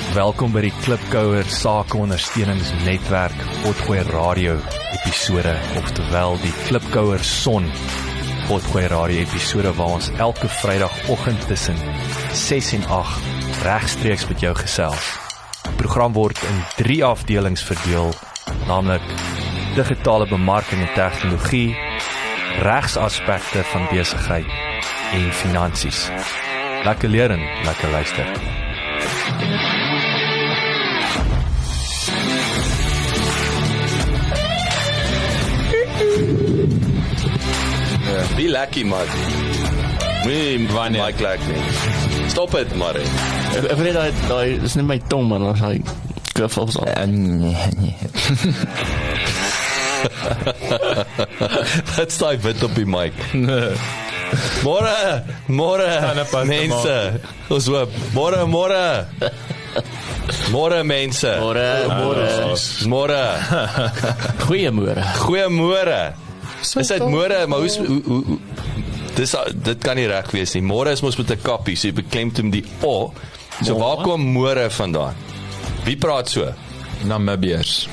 Welkom by die Klipkouer Sakeondersteuningsnetwerk Potgooi Radio episode, oftewel die Klipkouer Son Potgooi Radio episode waar ons elke Vrydagoggend tussen 6 en 8 regstreeks met jou gesels. Die program word in 3 afdelings verdeel, naamlik digitale bemarking en tegnologie, regsaspekte van besigheid en finansies. Lekker leer en lekker luister. Be lucky, man. Wanneer? Mike like nie. Stop het, maar. Ek weet daai is nie my tong, man, as hy kurfels op. Nee. Wat stai wit op die mic? Môre, mense. Ons hoop. Môre mense. Môre. Goeiemôre. Is dit môre, maar hoe dit kan nie reg wees nie. Môre is mos met 'n kappie, so jy beklemd hom die o. So waar kom môre vandaan? Wie praat so? Namibiërs.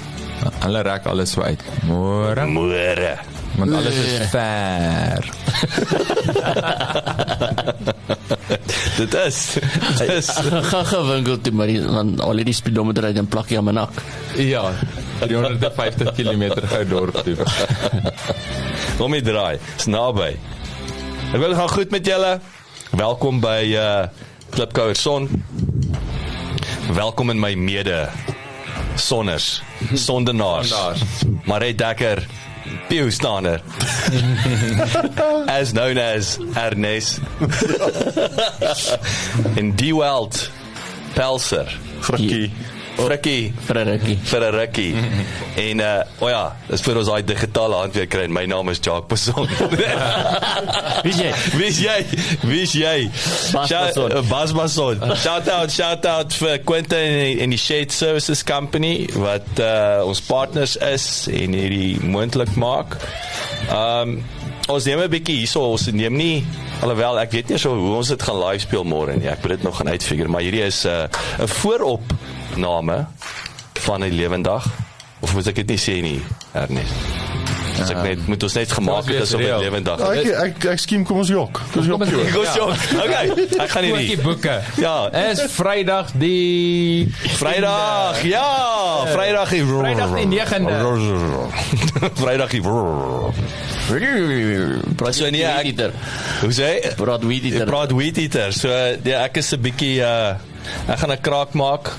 Hulle rek alles so uit. Môre. Want alles is ver. Dit is. Gaan winkel toe, maar dan al die speedometer uit en plak jy aan my nak. Ja, 350 km gou dorp toe. Kom jy draai, is naby. Ek wil gaan goed met julle. Welkom by Klipkouer Son. Welkom in my mede sonners, sondenaars. Marie Dekker, Pieustander. As known as Ernest. En die Weld Pelser. Frikkie. En dis vir ons daai digitale handwerk kry. My naam is Jacques Passon. Wie is jy? Bas Passon. Shout out vir Quentin en die Shade Services Company wat ons partners is en hierdie moontlik maak. Ons neem 'n bietjie hierso, ons neem nie, alhoewel ek weet nie so hoe ons dit gaan live speel môre nie. Ek moet dit nog gaan uitfigure, maar hierdie is 'n vooropname van 'n lewendag. Of moet ek dit nie sê nie, Ernest? Dus ek moet ons net gemaak het as op 'n lewendag. Ek skiem, kom ons jok. Kom ons jok. Okay, ek gaan nie. Boeke. Ja, is Vrydag die Vrydag die 9de. Vrydag die So nie ek. Hoe sê? Praat wheat eater. So ja, ek is 'n bietjie ek gaan 'n kraak maak.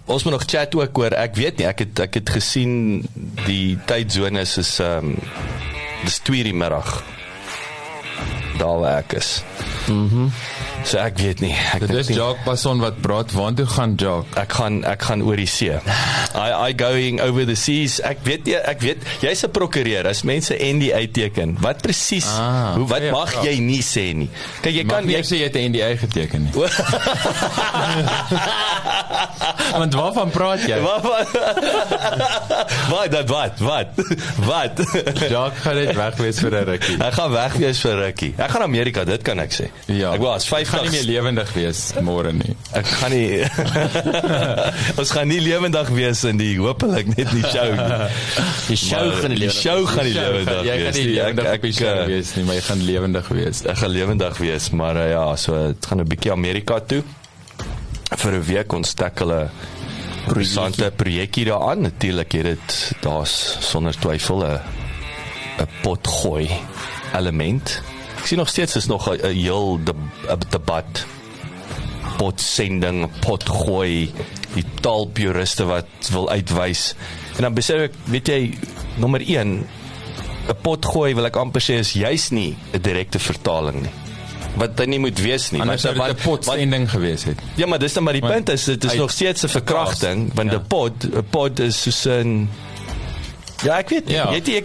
Ons moet nog chat ook oor, ek weet nie, ek het gesien die tydzones is dis 2:00 die middag daar waar ek is. So ek weet nie. Dit is Jacques Passon wat praat, waartoe gaan Jacques? Ek gaan oor die see. I going over the seas. Ek weet jy's 'n prokureur, as mense NDA teken, wat presies, wat mag jy nie sê nie? Kyk, jy kan nie sê jy het 'n NDA geteken nie. Want waarvan praat jy? Wat? Jacques gaan net weg wees vir 'n rukkie. Ek gaan weg wees vir 'n rukkie. Ek gaan Amerika, dit kan ek sê. Ja. Ek was 5 gaan nie meer lewendig wees môre nie. Ek gaan nie. Ons gaan nie lewendig wees in die hopelik net die show nie. Die show gaan nie lewendig wees. Jy gaan nie lewendig op die show wees nie, maar jy gaan lewendig wees. Ek gaan lewendig wees, maar ja, so dit gaan 'n bietjie Amerika toe. Vir 'n week ons tackle 'n interessante projekkie daaraan. Natuurlik het dit daar's sonder twyfel 'n potgooi element. Ek sien nog steeds is nog 'n heel debat. Potsending, potgooi, die taalpuriste wat wil uitwys. En dan besef ek, weet jy, nommer 1, 'n potgooi wil ek amper sê is juis nie 'n direkte vertaling nie. Wat dit nie moet wees nie. Anders sou dit 'n potsending gewees het. Ja, maar dis dan maar die punt is, dit is nog steeds 'n verkrachting, want 'n pod is soos 'n ja, ek weet nie.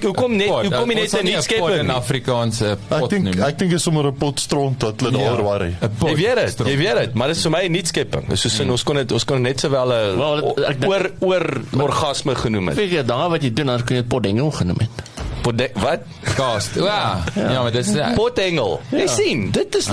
Hoe kom jy net in die skepping in Afrikaanse pot nie? Ek dink is sommer 'n pot stront wat hulle daar worry. Jy weet dit, maar dit is vir my nie skepping. Dis soos ons kon net sowel 'n oor orgasme genoem het. Ek weet daar wat jy doen, dan kan jy pot engel genoem het. Wat? Cast. Ja, maar dis Potengel. Jy sien, dit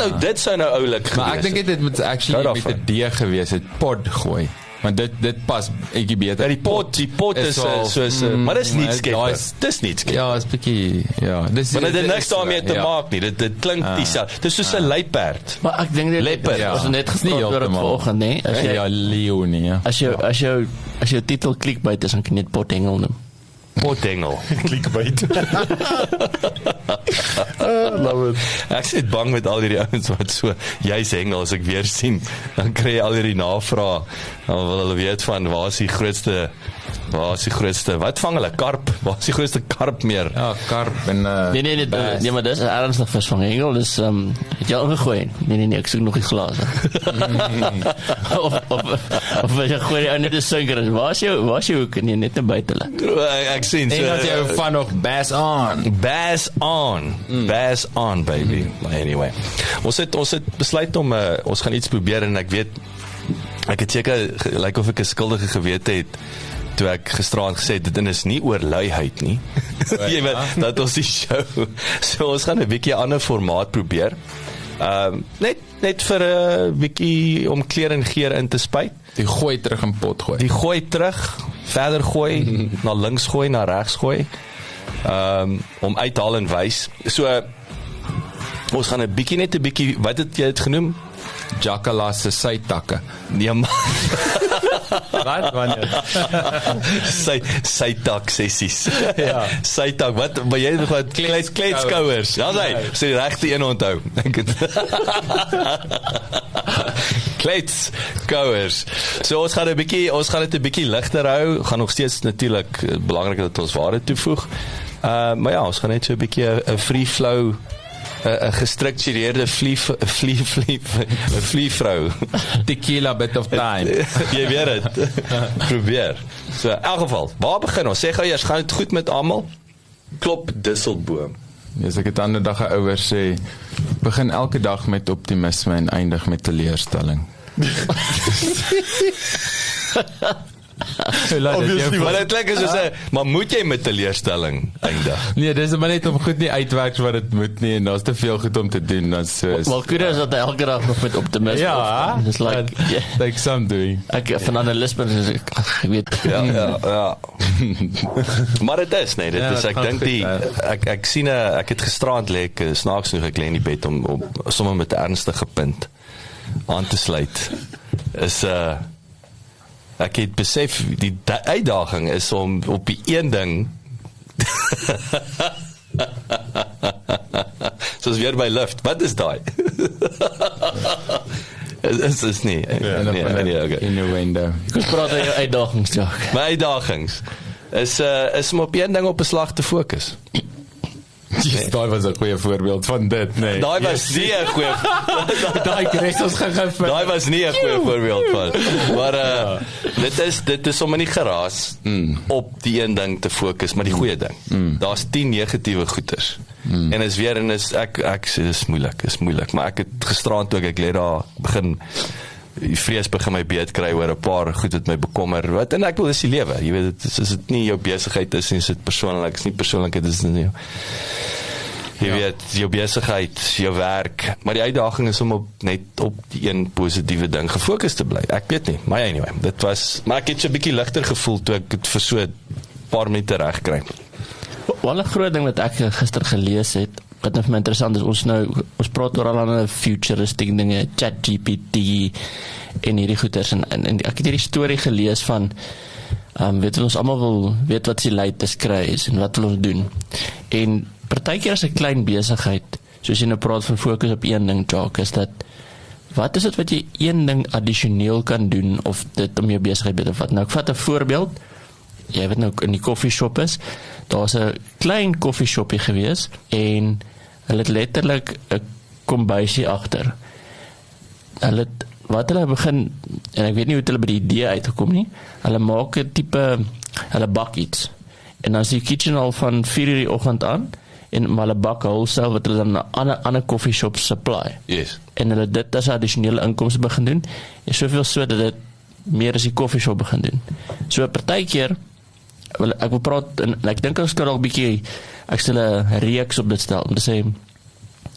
sou nou oulik gewees. Maar ek dink dit moet actually met 'n D gewees het, pod gooi. Want dit pas ekie beter. Die pot is soos maar dis nie skepper. Dis nie skepper. Ja, is bietjie maar dit het niks daarmee te maak nie. Dit klink dieselfde. Dit is soos 'n luiperd. Maar ek dink dit was net gepraat oor dit vanoggend, nee. As jy leeuw nie, as jou titel clickbait is, dan kan jy net Potengel noem. Potengel. Clickbait. Love it. Ek sit bang met al hierdie ouens wat so jy's hengel as ek weer sien. Dan kry jy al hierdie navrae. Dan wil hulle weet van waar is die grootste, wat vang hulle? Karp. Waar is die grootste karp meer? Ja, karp en Nee, maar dis 'n ernstige visvang hengel, dis het jy al ingegooi? Nee, ek soek nog die glase. of jy gooi die ou net 'n sinker. Waar is jou hoek? Nee, net buite hulle. Ek sien so. En dat jy van nog bass on, baby. Anyway. Ons het besluit om ons gaan iets probeer en ek weet ek het seker lyk of ek 'n skuldige gewete het toe ek gisteraand gesê het, dit is nie oor luiheid nie. Jy weet, dat ons die show, so ons gaan 'n bietjie ander formaat probeer. Net vir 'n bietjie om kleur en geur in te spuit. Die gooi terug in pot gooi. Die gooi terug, verder gooi, na links gooi, na regs gooi. Om uithaal en wys. So, ons gaan 'n bietjie, wat het jy het genoem? Jakkala se sytakke. Nee man. Wat wanneer? Sytak sessies. Ja. Sytak, wat, maar jy het wat kleedskouers. Ja, sê die regte een onthou. Kleedskouers. So ons gaan dit 'n bietjie ligter hou. Gaan nog steeds natuurlik belangrik dat ons waarde toevoeg. Maar ja, ons gaan net so 'n bietjie 'n free flow 'n gestruktureerde vliegvrou. Tequila bit of time. Jy weet dit. Probeer. So, in elk geval, waar begin ons? Sê gou eers, gaan dit goed met almal? Klop Disselboom. Yes, ek het ander dag geouer sê, begin elke dag met optimisme en eindig met teleurstelling. Maar dit klink soos maar moet jy met teleurstelling eindig? Nee, dis maar net om goed nie uitwerk wat dit moet nie en daar's te veel goed om te doen dan so. Wel goed is dat elke dag nog met optimisme. Ja, dis like some doing. Ek van analisme ek weet. Ja. Maar dit is nee, dit is ek dink ek sien ek het gisteraand lê ek snaaks genoeg ek lê in die bed om sommer met 'n ernstige punt aan te sluit. Is ek het besef, die uitdaging is om op die een ding soos weer by lift, wat is daai? is nie okay. Innuendo. Ek praat oor jou uitdagings, Jacques. My uitdagings is om op een ding op 'n slag te fokus. Nee. Daai was 'n goeie voorbeeld van dit, nee. Daai was nie 'n goeie daai kres ons gegaan. Daai was nie 'n goeie voorbeeld van. Maar dit is om nie geraas op die een ding te fokus, maar die goeie ding. Daar's 10 negatiewe goeters. En is weer en is ek sê dis moeilik, maar ek het gisteraand toe ek lê daar begin die vrees begin my beet kry oor 'n paar goed wat my bekommer. Wat en ek wil dis die lewe. Jy weet dit is dit nie jou besigheid is nie, is dit persoonlik, is nie persoonlikheid is dit nie. Jy weet jou besigheid, jou werk, maar die uitdaging is om net op die een positiewe ding gefokus te bly. Ek weet nie, maar anyway, dit was maar ek het so 'n bietjie ligter gevoel toe ek dit vir so 'n paar minute reg kry. Wel 'n groot ding wat ek gister gelees het, wat vir my interessant is, ons praat oor allerlei futuristic dinge, ChatGPT en hierdie goeters en ek het hierdie storie gelees van weet ons almal wil weet wat die latest kry is en wat wil ons doen. En partykeer is 'n klein besigheid, soos jy nou praat van fokus op een ding, Jacques, is dat wat is dit wat jy een ding addisioneel kan doen of dit om jou besigheid beter vat. Nou ek vat 'n voorbeeld. Jy weet nou in die koffieshop is, daar's 'n klein koffieshopie gewees en hulle het letterlik 'n kombuisie agter. Wat hulle begin, en ek weet nie hoe hulle by die idee uitgekom nie, hulle maak 'n tipe, hulle bak iets. En dan is die kitchen al van 4:00 die oggend aan, en maar hulle bak wholesale wat hulle dan na ander coffeeshop supply. Yes. En hulle dit as addisionele inkomste begin doen, en soveel so dat dit meer as die coffeeshop begin doen. So partykeer, ek wil praat, en ek dink ons kan al 'n bietjie ek stel 'n reeks op dit stel om te sê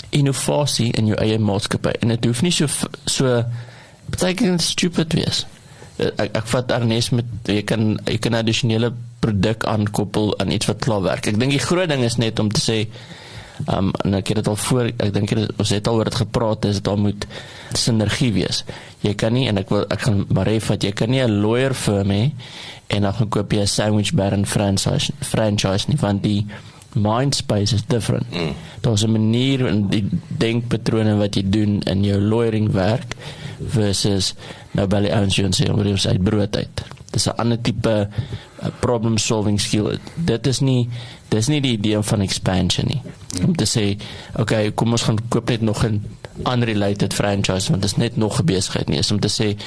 innovasie in jou eie maatskappy en dit hoef nie so beteken stupid wees. Ek vat Ernest met jy kan addisionele produk aankoppel aan iets wat klaar werk. Ek dink die groot ding is net om te sê en ek het dit al voor, ek dink ons het al oor dit gepraat, is daar moet sinergie wees. Jy kan nie, en ek gaan maar vat, jy kan nie 'n lawyer firm hê en dan gaan koop jy 'n sandwich baron franchise nie, want die mind space is different. Daar is 'n manier in die denkpatrone wat jy doen in jou lawyering werk versus nou by die ouens jy sê oor jou uit brood uit. Dis 'n ander tipe problem solving skill. Dis nie die idee van expansion nie. Om te sê, okay, kom ons gaan koop net nog 'n unrelated franchise, want dit is net nog 'n besigheid nie. Is om te sê,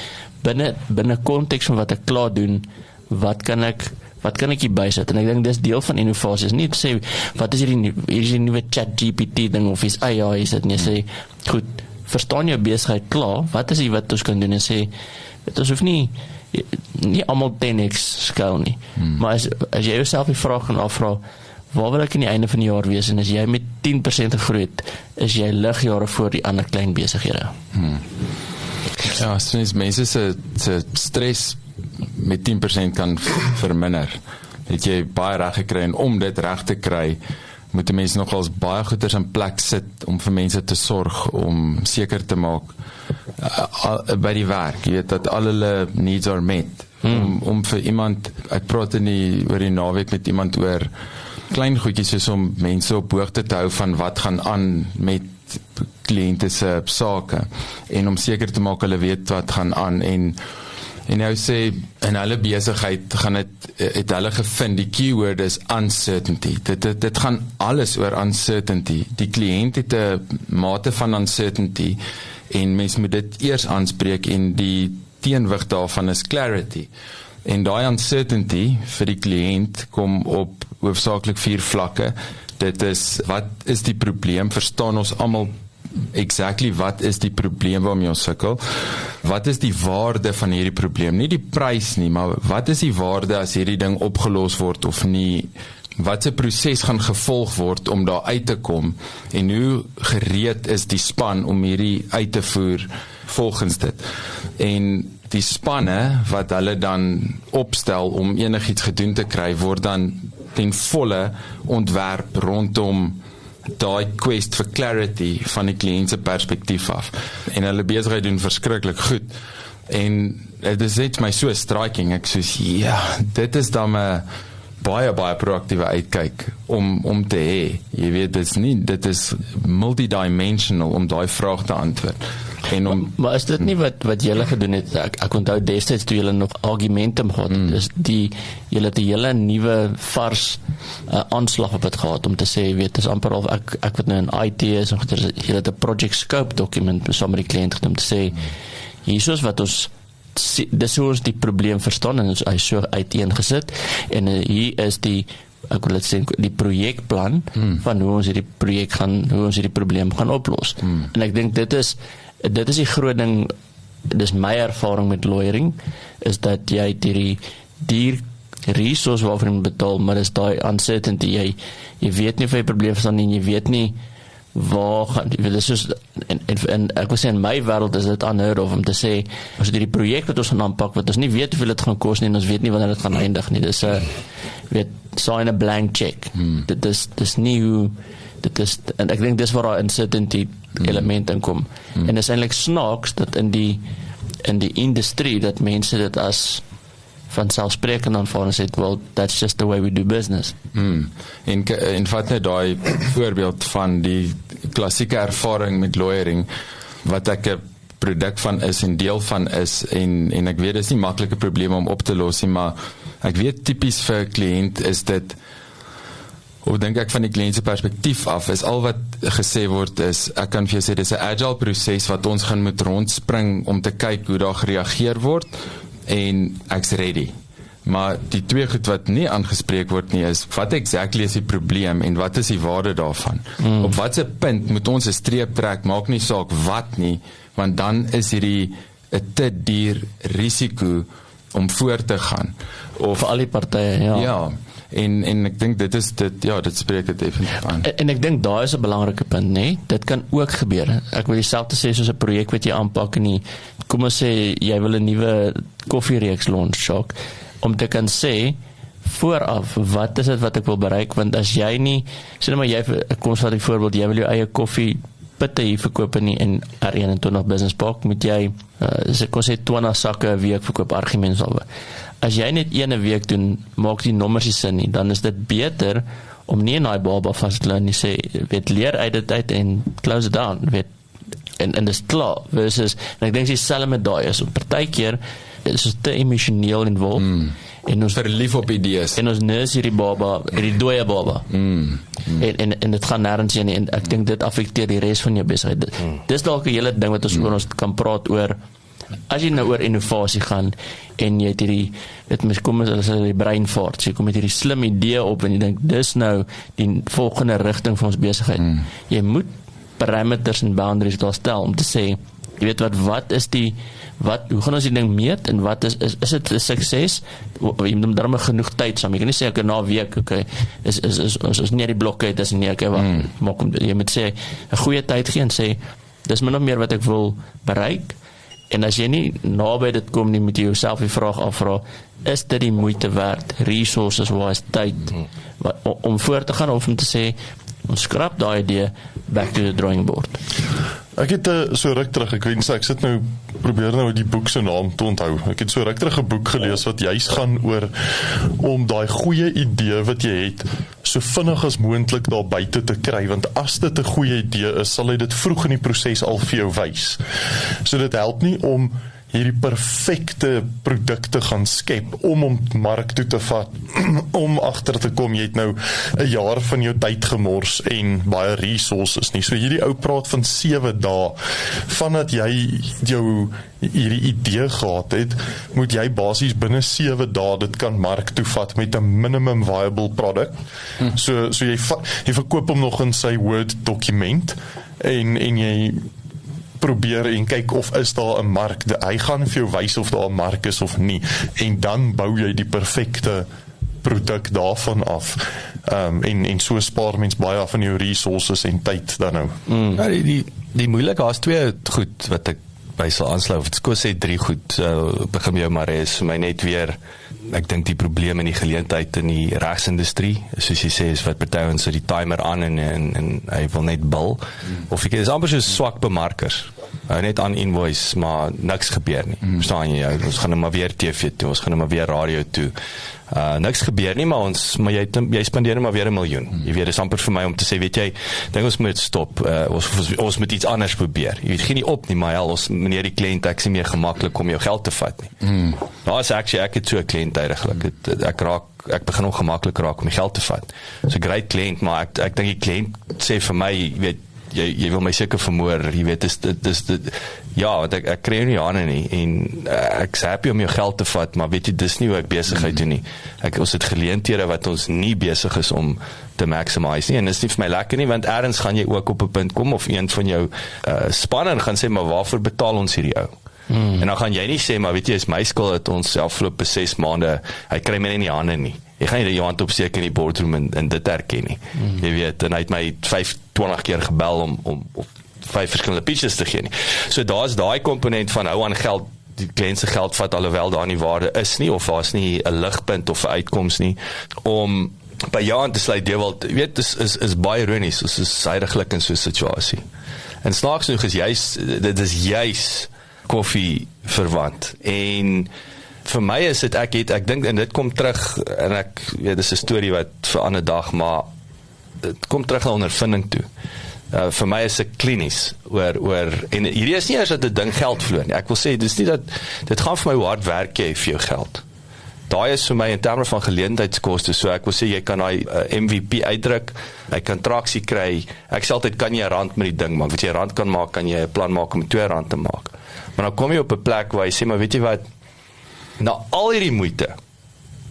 binne konteks van wat ek klaar doen, wat kan ek hier bysit? En ek dink dis deel van innovasie. Is nie te sê, wat is hierdie nuwe ChatGPT ding, of is AI, is dit nie, sê, goed, verstaan jou besigheid klaar, wat is wat ons kan doen, en sê, ons hoef nie allemaal 10x skaal nie, maar as jy jouself die vraag gaan afvra, waar wil ek in die einde van die jaar wees, en as jy met 10% gegroei het, is jy ligjare voor die ander klein besighede. Ja, soos mense se stres met 10% kan verminder. Het jy baie reg gekry, en om dit reg te kry, moet die mense nogals baie goeders in plek sit om vir mense te sorg, om seker te maak by die werk, jy weet, dat al hulle needs are met. Om vir iemand, ek praat oor die naweek met iemand oor klein goedjies, soos om mense op hoogte te hou van wat gaan aan met kliënte se sake, en om seker te maak hulle weet wat gaan aan, en nou sê, in hulle besigheid gaan het hulle gevind, die keyword is uncertainty. Dit gaan alles oor uncertainty. Die kliënt het 'n mate van uncertainty, en mens moet dit eers aanspreek, en die teenwig daarvan is clarity. En daai uncertainty vir die kliënt kom op hoofsaaklik 4 vlakke. Dit is, wat is die probleem? Verstaan ons almal exactly wat is die probleem waarmee ons sukkel? Wat is die waarde van hierdie probleem? Nie die prys nie, maar wat is die waarde as hierdie ding opgelos word of nie? Wat se proses gaan gevolg word om daar uit te kom? En hoe gereed is die span om hierdie uit te voer volgens dit? En die spanne wat hulle dan opstel om enigiets gedoen te kry, word dan ten volle ontwerp rondom daai quest vir clarity van die kliënt se perspektief af. En hulle besigheid doen verskriklik goed. En dit is net my so striking, ek soos, ja, dit is dan 'n baie proaktiewe uitkyk om te hê. Jy weet, dit is multidimensional om daai vraag te antwoord. Maar is dit nie wat julle gedoen het? Ek onthou destyds toe julle nog Argumentum gehad, is julle het 'n hele nuwe vars aanslag op dit gehad, om te sê, weet, dis amper al, ek wat nou in IT is, en julle het 'n project scope dokument saam met die kliënt gedoen, om te sê, hier is wat ons, dis hoe ons die probleem verstaan, en ons hy so uiteengesit, en hier is ek wil dit sê, die projekplan van hoe ons hierdie probleem gaan oplos. En ek dink dit is die groot ding, dis my ervaring met lawyering, is dat jy die resource waarvoor jy betaal, maar is die uncertainty, jy weet nie of jy probleem verstaan, en jy weet nie waar gaan, en ek wil sê, in my wêreld is dit unheard of, om te sê, as die projek wat ons gaan aanpak, wat ons nie weet hoeveel dit gaan kos nie, en ons weet nie wanneer dit gaan eindig nie, dis sign a blank check, dit is nie hoe, en ek dink dis waar daar uncertainty element in kom, en dis eintlik snaaks, dat in die industrie, dat mense dit as vanselfsprekend aanvaar en sê, well, that's just the way we do business. En vat net daai voorbeeld van die klassieke ervaring met lawyering, wat ek 'n produk van is en deel van is, en ek weet, dit is nie maklike probleme om op te los nie, maar ek weet typies vir 'n kliënt is dit, of dink ek van die kliënt se perspektief af, is al wat gesê word is, ek kan vir jou sê, dis 'n agile proses wat ons gaan moet rondspring om te kyk hoe daar gereageer word, en ek's ready. Maar die twee goed wat nie aangespreek word nie is, wat exactly is die probleem en wat is die waarde daarvan? Op watse punt moet ons 'n streep trek, maak nie saak wat nie, want dan is hierdie 'n te duur risiko om voor te gaan. Of Vir al die partye, ja. ja, en ek dink dit spreek dit definitief aan. En ek dink daar is 'n belangrike punt, nee. Dit kan ook gebeur. Ek wil dieselfde sê soos 'n projek wat jy aanpak en kom ons sê jy wil 'n nuwe koffiereeks launch, Jacques, om te kan sê vooraf, wat is dit wat ek wil bereik, want as jy nie, sê nou maar jy, kom ons vat die voorbeeld, jy wil jou eie koffie pitte hier verkoop in R21 Business Park, moet jy, kom sê 20 sakke 'n week verkoop, argument salwe. As jy net een week doen, maak die nommers nie sin nie, dan is dit beter om nie in daai baba vas te loop nie, sê, leer uit dit uit en close it down, en dis klaar, versus, en ek dink dieselfde met daai is, partykeer is ons te emosioneel involved, en ons verlief op idees, en ons nurse hierdie baba, hierdie dooie baba, en dit gaan nêrens heen, en ek dink dit affekteer die res van jou besigheid. Dis dalk 'n hele ding wat ons kan praat oor, as jy nou oor innovasie gaan, en jy het hierdie, kom as die brein vaart, jy kom met hierdie slim idee op, en jy dink, dis nou die volgende rigting van ons besigheid. Jy moet parameters en boundaries daar stel, om te sê, jy weet wat is die, hoe gaan ons die ding meet, en wat is dit 'n sukses? Jy moet daarmee genoeg tyd saam, jy kan nie sê, na 'n week, is nie die blokke het, is nie, jy moet sê, 'n goeie tyd gee, en sê, dis min of meer wat ek wil bereik, en as jy nie naby dit kom nie, moet jy jouself die vraag afvra, is dit die moeite werd, resources wise, tyd, om voor te gaan, of om te sê, ons skrap daai idee, back to the drawing board. Ek het so ruk terug, ek weet nie, ek sit nou, probeer nou die boek se naam te onthou. Ek het so ruk terug 'n boek gelees wat juist gaan oor om daai goeie idee wat jy het, so vinnig as moontlik daar buite te kry, want as dit 'n goeie idee is, sal hy dit vroeg in die proses al vir jou wys. So dit help nie om hierdie perfekte produkte gaan skep om mark toe te vat, om agter te kom, jy het nou 'n jaar van jou tyd gemors en baie resources nie. So hierdie ou praat van 7 dae, vandat jy jou hierdie idee gehad het, moet jy basies binne 7 dae dit kan mark toe vat met 'n minimum viable product. So jy verkoop hom nog in sy Word dokument, en jy probeer en kyk of is daar 'n mark. Hy gaan vir jou wys of daar 'n mark is of nie, en dan bou jy die perfekte produk daarvan af, en so spaar mens baie van jou resources en tyd dan nou. Ja, die moeilike, daar's 2 goed wat ek by sal aansluit, of ek sê 3 goed, begin met jou Marais, vir my net weer, ek dink die probleem en die geleentheid in die regsindustrie, soos jy sê, is wat party ons die timer aan en hy wil net bil, of ek is amper so swak bemarkers, hou net aan invoice, maar niks gebeur nie, verstaan jy, ons gaan nou maar weer TV toe, ons gaan nou maar weer radio toe, niks gebeur nie, maar jy spandeer maar weer 1 miljoen, jy weet, dis amper vir my om te sê, weet jy, dink ons moet stop, ons moet iets anders probeer, jy weet, gee nie op nie, maar meneer die kliënt, ek is nie meer gemaklik om jou geld te vat nie, nou is ek het so 'n kliënt eigenlijk, ek begin ongemaklik raak om die geld te vat, so great kliënt, maar ek dink die kliënt sê vir my, jy weet, jy wil my seker vermoor, jy weet, ja, want ek kry nie aan nie, en ek is happy om jou geld te vat, maar weet jy, dis nie hoe ek besigheid doen nie, ons het geleenthede wat ons nie besig is om te maximize nie, en dis nie vir my lekker nie, want ergens gaan jy ook op 'n punt kom, of een van jou span, en gaan sê, maar waarvoor betaal ons hierdie ou? En dan gaan jy nie sê, maar weet jy, is my skuld dat ons afgelope 6 maande, hy kry my nie in die hande nie, jy gaan nie jou hand opsteek in die boardroom en dit herken nie, jy weet, en hy het my 20 keer gebel om 5 verskillende pitches te gee nie, so daar is daai komponent van hou aan geld, die kliënt se geld vat, alhoewel daar nie waarde is nie, of daar is nie 'n ligpunt of 'n uitkoms nie, om by jou aan te sluit, jy weet, is baie ironies, ons is suidiglik in so 'n situasie, en snaaks genoeg dit is juis koffie verwant, en vir my is dit, ek dink, en dit kom terug, en ek weet, dit is 'n storie wat vir 'n ander dag, maar dit kom terug na ondervinding toe, vir my is dit klinies, en hierdie is nie eers dat dit ding geld verloor nie, ek wil sê, dit gaan vir my hoe hard werk jy vir jou geld, daai is vir my in terme van geleentheidskoste, so ek wil sê, jy kan daai MVP uitdruk, jy kan traksie kry, ek sê altyd, kan jy R1 met die ding maak, weet jy, R1 kan maak, kan jy 'n plan maak om R2 te maak, maar dan kom jy op 'n plek waar jy sê, maar weet jy wat, na al hierdie moeite,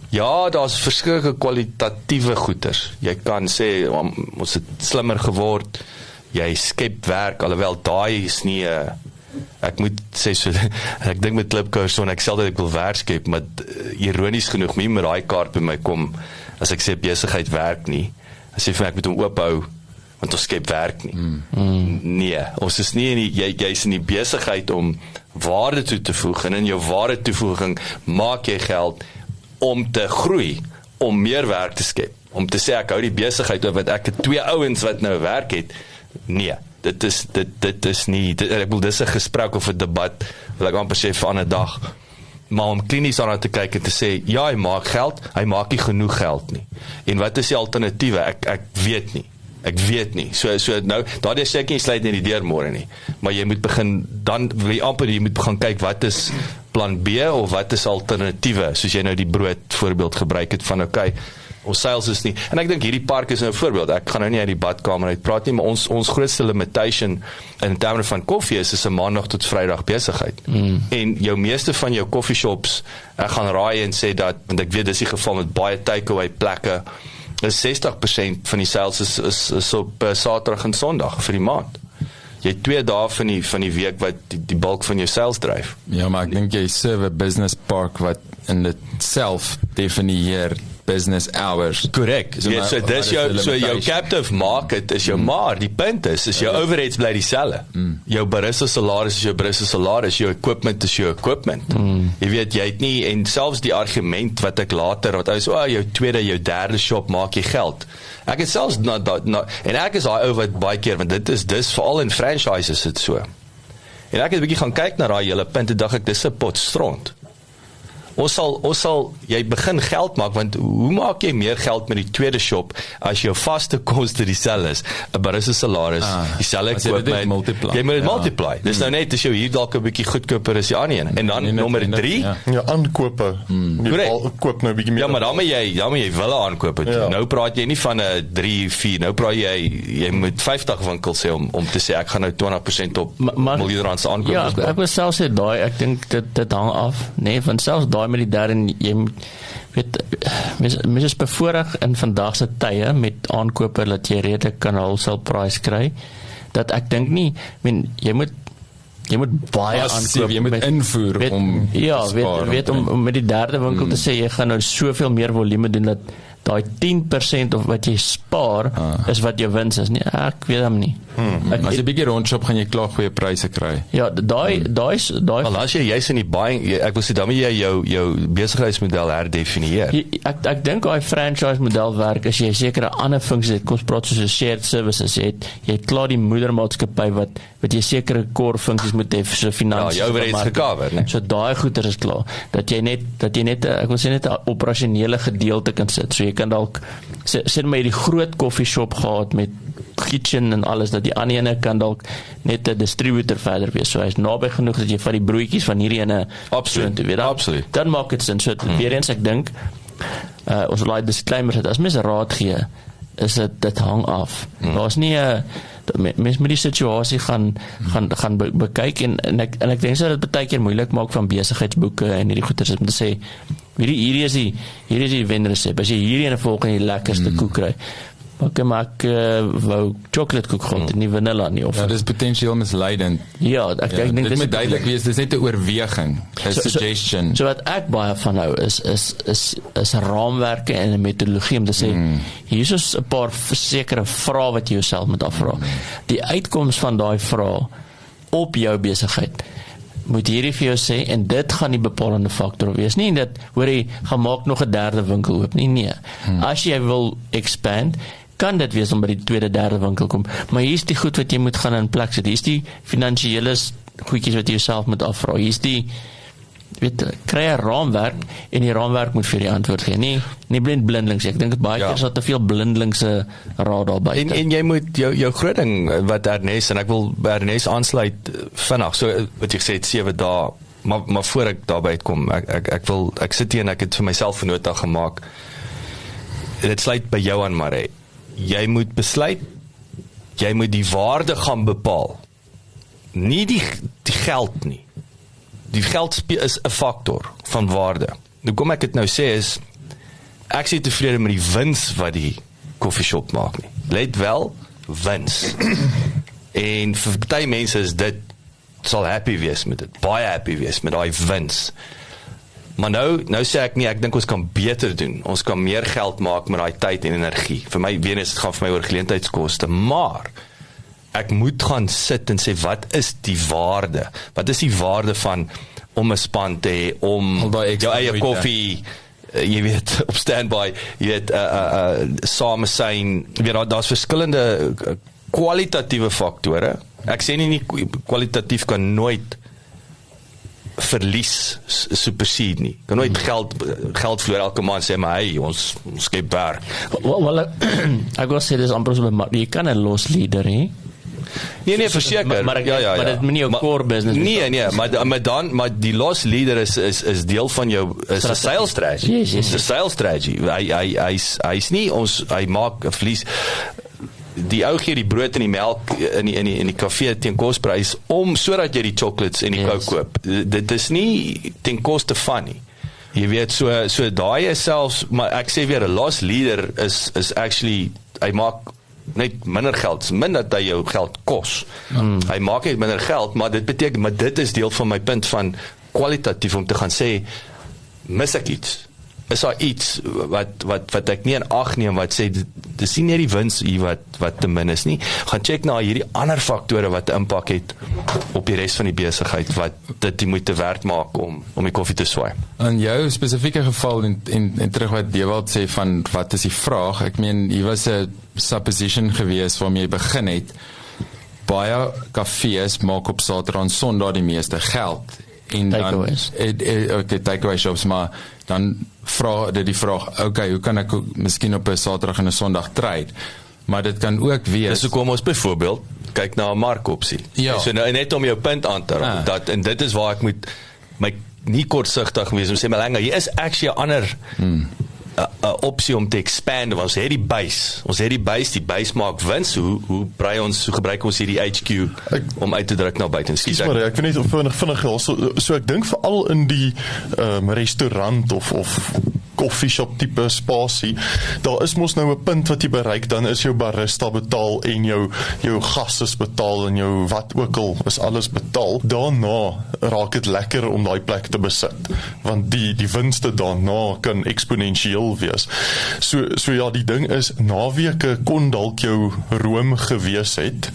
ja, daar's verskillende kwalitatiewe goeders, jy kan sê, ons het slimmer geword, jy skep werk, alhoewel daai is nie Ek moet sê so ek dink met Klipkouer Son ek sê altyd ek wil werk skep, maar ironies genoeg nie met daai kaart by my kom as ek sê besigheid werk nie. As jy vir my ek moet hom oophou want ons skep werk nie. Nee, ons is nie in die, jy's in die besigheid om waarde toe te voeg en in jou waarde toevoeging maak jy geld om te groei, om meer werk te skep. Om te sê ek hou die besigheid oor wat ek het 2 ouens wat nou werk het. Nee, dit is nie ek bedoel dis 'n gesprek of 'n debat wil ek amper sê vir 'n ander dag. Maar om klinies daarna te kyk en te sê ja, hy maak geld, hy maak nie genoeg geld nie. En wat is die alternatiewe? Ek weet nie. Ek weet nie. So nou, daardie sê ek nie sluit nie die deur môre nie. Maar jy moet begin dan wil jy amper jy moet begin kyk wat is plan B of wat is alternatiewe, soos jy nou die brood voorbeeld gebruik het van okay, ons sales is nie. En ek dink hierdie park is nou 'n voorbeeld. Ek gaan nou nie uit die badkamer uit praat nie, maar ons grootste limitation in terme van koffie is 'n maandag tot Vrydag besigheid. En jou meeste van jou coffeeshops, ek gaan raai en sê dat want ek weet dis die geval met baie takeaway plekke. Is 60% van die sales is op Saterdag en Sondag vir die maand. Jy het 2 dae van die week wat die bulk van jou sales dryf. Ja, maar ek dink jy serve 'n business park wat in dit self definieer business hours. Korrek. So dis jou captive market is jou maar die punt is jou overheads bly dieselfde. Jou barista salaris is jou barista salaris, jou equipment is jou equipment. Jy weet jy het nie en selfs die argument wat ek later wat hy sê jou tweede, jou derde shop maak jy geld. Ek het selfs en ek is daai ou wat baie keer want dit is veral in franchises dit so. En ek het 'n bietjie gaan kyk na daai hele punt en dink ek dis 'n pot stront. Ons sal jy begin geld maak want hoe maak jy meer geld met die tweede shop as jou vaste koste dieselfde is 'n barista salaris dieselfde equipment jy moet dit multiply dis nou net as jy hier dalk 'n bietjie goedkoper is die ander een en dan nommer 3 ja aankope koop nou 'n bietjie meer ja maar dan moet jy wille aankoop nou praat jy nie van 'n 3-4 nou praat jy moet 50 winkels hê om te sê ek gaan nou 20% op miljoen rand se aankoop ja ek wil self sê daai ek dink dit hang af nee van selfs daai met die derde, jy weet, mens is bevoorreg in vandag se tye met aankope dat jy redelik kan wholesale price kry, dat ek dink nie, jy moet baie aankoop, jy moet invoer om weet om met die derde winkel te sê, jy gaan nou soveel meer volume doen, dat daai 10% of wat jy spaar, is wat jou wins is, nee, ek weet hom nie. As jy 'n bietjie rondshop, gaan jy klaar goeie pryse kry. Ja, daai maar as jy's in die buying, ek wil sê, dan moet jy jou besigheidsmodel herdefinieer. Ek dink daai franchise model werk, as jy sekere ander funksies het, kom ons praat soos shared services, jy het klaar die moedermaatskappy wat jy sekere core funksies moet hê, so finansies. Ja, jou overheads gecover, né? So daai goeder is klaar, dat jy net, ek wil sê net 'n operasionele gedeelte kan sit, so jy kan dalk, sê maar die groot coffeeshop gehad met kitchen en alles, dat die ander ene kan dalk net 'n distributor verder wees, so hy is naby genoeg dat jy van die broodjies van hierdie ene absoluut, dan maak dit sin, so weer eens ek dink, ons laai disclaimers het, as mens raad gee, is dit hang af, daar is nie mens moet die situasie gaan bekyk en ek dink so dat dit baie keer moeilik maak van besigheidsboeke en hierdie goeders om te sê, hierdie is die wenresep, as jy hierdie ene volg en die lekkerste koek kry, maar ek wou chocolate koek gehad, nie vanilla nie. Ja, dit is potensieel misleidend. Ja, ek dink dit moet duidelik wees, dit is net 'n oorweging, 'n suggestion. So wat ek baie van hou, is raamwerke en 'n metodologie om te sê, hier is 'n paar sekere vrae wat jy jouself moet afvra. Die uitkoms van daai vrae op jou besigheid, moet hierdie vir jou sê, en dit gaan die bepalende faktor wees. Nie dat, hoor jy, gaan maak nog 'n derde winkel oop, nee. As jy wil expand, kan dit wees om by die tweede, derde winkel kom, maar hier is die goed wat jy moet gaan in plek sit, hier is die finansiële goedjies wat jy jouself moet afvra, hier is die, kry 'n raamwerk, en die raamwerk moet vir die antwoord gee, nie blindelings, ek dink baie keer is daar te veel blindelingse raad daar buite. En jy moet jou groot ding, wat Ernest, en ek wil by Ernest aansluit vinnig, so wat jy gesê het, 7 dae, maar voor ek daarby uitkom, ek sit hier en ek het vir myself 'n nota gemaak, dit sluit by jou aan, Marie, jy moet besluit, jy moet die waarde gaan bepaal, nie die geld nie. Die geld is 'n faktor van waarde. Nou kom ek dit nou sê is, ek sê tevrede met die wins wat die coffeeshop maak nie. Let wel, wins. En vir baie mense is dit sal happy wees met dit, baie happy wees met daai wins. Maar nou sê ek nie, ek dink ons kan beter doen. Ons kan meer geld maak met daai tyd en energie. Vir my, weer eens, dit gaan vir my oor geleentheidskoste, maar ek moet gaan sit en sê, wat is die waarde? Wat is die waarde van om 'n span te hê, om jou eie koffie, jy weet, op standby, jy weet, same syn, jy weet, daar's verskillende kwalitatiewe faktore. Ek sê nie kwalitatief kan nooit verlies supersede nie. Kan nooit geld vloer elke maand sê, maar hey, ons skep werk. Wel, ek wil sê, dis amper so, maar jy kan 'n los leader hê. Nee, verseker. Maar dit moet nie jou core business. Nee, maar die loss leader is deel van jou sales strategy. Yes. Die sales strategy. Hy's nie hy maak 'n verlies. Die ou gee die brood en die melk in die kafee teen kosprys sodat jy die chocolates en die Coke koop. Dit is nie ten koste van nie. Jy weet, so daai is selfs, maar ek sê weer, 'n loss leader is actually, hy maak net minder geld, minder dat hy jou geld kos. Hy maak net minder geld, maar dit beteken, maar dit is deel van my punt van kwalitatief om te gaan sê, mis ek iets? Is daar iets wat ek nie in ag neem, wat sê, dis nie net die wins hier wat te min is nie, gaan check na hierdie ander faktore wat impak het op die res van die besigheid, wat dit die moeite werd maak om die koffie te swaai. In jou spesifieke geval, en terug wat Dewald sê van, wat is die vraag, ek meen, hier was 'n supposition gewees waarmee jy begin het, baie kafees maak op Saterdag en Sondag die meeste geld, en dan, takeaway shops, maar dan dit die vraag, okay, hoe kan ek miskien op 'n Saterdag en 'n Sondag trade? Maar dit kan ook wees. Dis hoekom ons byvoorbeeld kyk na 'n markopsie. Ja. So nou net om jou punt aan te raak, dat, en dit is waar ek moet my nie kortsigtig wees om sê, maar langer, hier is actually 'n ander opsie om te expand, want ons het die base maak wins, hoe gebruik ons hierdie HQ om uit te druk na buite? Maar ek weet net vinnig so ek dink veral in die restaurant of koffieshop tipe spasie, daar is mos nou 'n punt wat jy bereik, dan is jou barista betaal en jou gas is betaal en jou wat ook al is alles betaal. Daarna raak dit lekker om daai plek te besit, want die winste daarna kan eksponensieel wees. So ja, die ding is, naweke kon dalk jou room gewees het,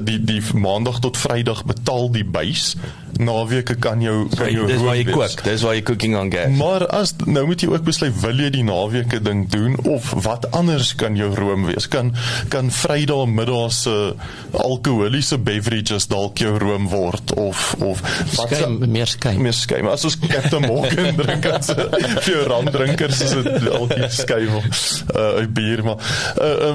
die maandag tot vrydag betaal die base, naweke kan jou room wees. Dis waar jy cooking on gas. Maar nou moet jy ook besluit, wil jy die naweke ding doen, of wat anders kan jou room wees? Kan Vrydag middag se alkoholiese beverages dalk jou room word, of meer skuim. As ons Captain Morgan drink, as vir jou ramdrinkers is dit altyd skuim uit bier, maar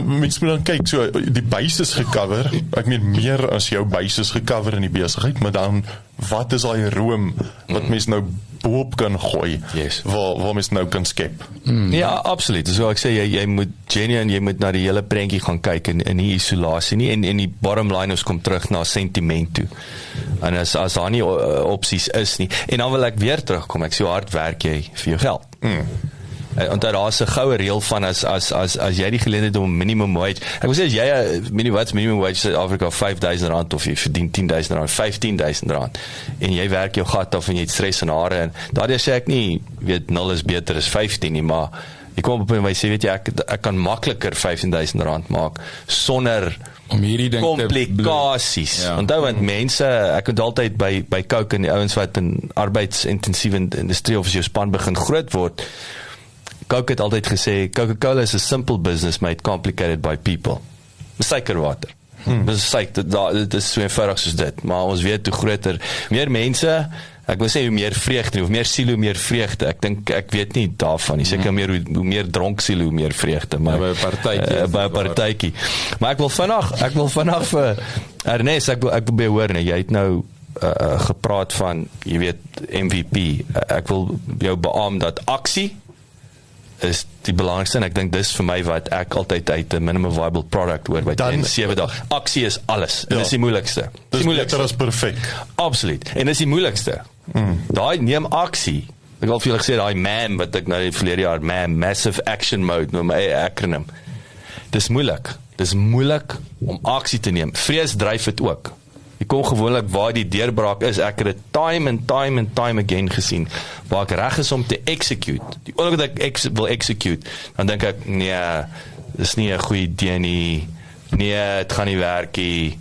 mens moet dan kyk, so die base is gecover, ek meen meer as jou base is gecover in die besigheid, maar dan wat is daai room wat mens nou boop kan gooi, waar mens nou kan skep? Ja, absoluut. So ek sê, jy moet na die hele prentjie gaan kyk in die isolasie nie, en die bottom line ons kom terug na sentiment toe. En as daar nie opsies is nie, en dan wil ek weer terugkom, ek sê, hoe hard werk jy vir jou geld? Want daar is 'n goue reël van as jy die geleentheid om minimum wage, ek wil sê as jy minimum wage in Suid-Afrika R5,000 of jy verdien R10,000, R15,000 en jy werk jou gat af en jy het stres en hare, en daardie sê ek nie, weet 0 is beter as 15 nie, maar jy kom op en jy sê, weet jy, ek kan makliker R15,000 maak sonder om hierdie ding komplikasies. Onthou, want mense, ek het altyd by Coke en die ouens wat in arbeidsintensieve industrie of as jou span begin groot word, Coke het altyd gesê, Coca-Cola is a simple business made complicated by people. Suikerwater. Dit is so eenvoudig soos dit, maar ons weet hoe groter, meer mense, ek wil sê hoe meer vreugde, hoe meer siel, hoe meer vreugde. Ek weet nie daarvan nie, seker meer hoe meer dronk siel, hoe meer vreugde, maar by 'n partytjie. Maar ek wil vanaf vir Ernest, ek wil by hoor, jy het nou gepraat van, jy weet, MVP. Ek wil jou beamoen dat aksie is die belangrikste, en ek dink dis vir my wat ek altyd uit 'n minimum viable product hoor by 7 dae. Aksie is alles, en dis die moeilikste. Dis beter as perfek. Absoluut, en dis die moeilikste. Daai neem aksie. Ek wil vir julle gesê, daai MAM, wat ek nou die verlede jaar, MAM, Massive Action Mode, noem my acronym. Dis moeilik om aksie te neem. Vrees dryf dit ook. Jy kom gewoonlik waar die deurbraak is. Ek het dit time and time again gesien, waar ek reg is om te execute. Die oomblik wat ek wil execute, dan dink ek, nee, dis nie 'n goeie idee nie, nee, dit gaan nie werk nie.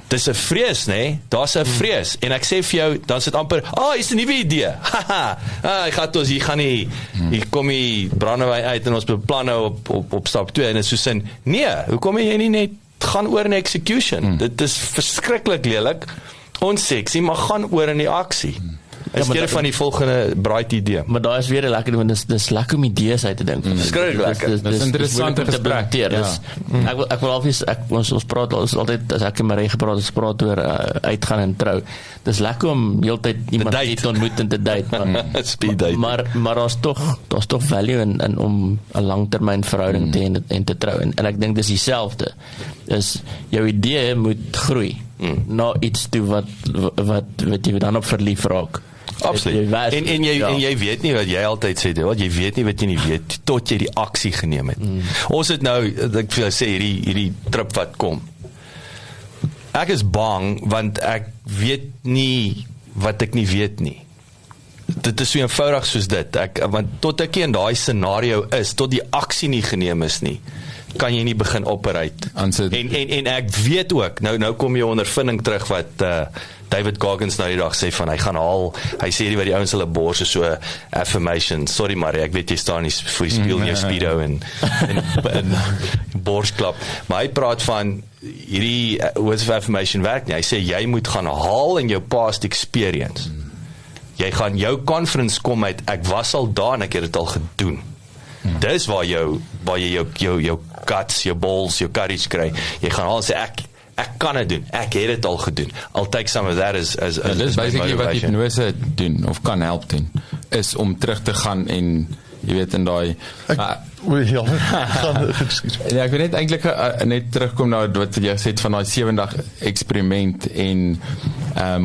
Dis 'n vrees, nee, daar's 'n vrees, en ek sê vir jou, dan sit amper, is 'n nuwe idee, haha, hier gaan nie, hier kom die brandewyn uit, en ons beplan nou op stap 2, en dit is so sin, nee, hoekom jy nie net gaan oor in execution, dit is verskriklik lelik, onsexy, maar gaan oor in die aksie. Is keer van die volgende bright idee. Maar daar is weer 'n lekker, want dis lekker om idees uit te dink. Skryf lekker. Dis interessante gesprek. Ek wil obvious, ons praat altyd, as ek en Marie gepraat, ons praat oor uitgaan en trou. Dis lekker om heeltyd iemand te ontmoet en te date. Speed date. Maar daar's tog value in om 'n langtermyn verhouding te hê en te trou. En ek dink dis dieselfde. Dis jou idee moet groei na iets toe wat jy dan op verlief raak. Absoluut. En jy weet nie wat jy altyd sê, jy weet nie wat jy nie weet, tot jy die aksie geneem het. Ons het nou, ek wil sê, hierdie trip wat kom. Ek is bang, want ek weet nie wat ek nie weet nie. Dit is so eenvoudig soos dit. Want tot ek in daai scenario is, tot die aksie nie geneem is nie, kan jy nie begin operate. En ek weet ook, nou kom jy ondervinding terug wat David Goggins nou die dag sê van, hy sê die wat die ouens hulle borse so affirmation, sorry Marie, ek weet jy staan nie vir die speel in jou speedo en borsklap, maar hy praat van hierdie words of affirmation werk nie, hy sê jy moet gaan haal in jou past experience, jy gaan jou conference kom uit, ek was al daar en ek het dit al gedoen. Dis waar jy jou guts, jou balls, jou courage kry. Jy gaan al sê, ek kan dit doen, ek het dit al gedoen. I'll take some of that as dis basically wat hypnose doen, of kan help doen, is om terug te gaan en, jy weet, in daai ek wil net eintlik net terugkom na wat jy gesê het van daai 7-dag eksperiment en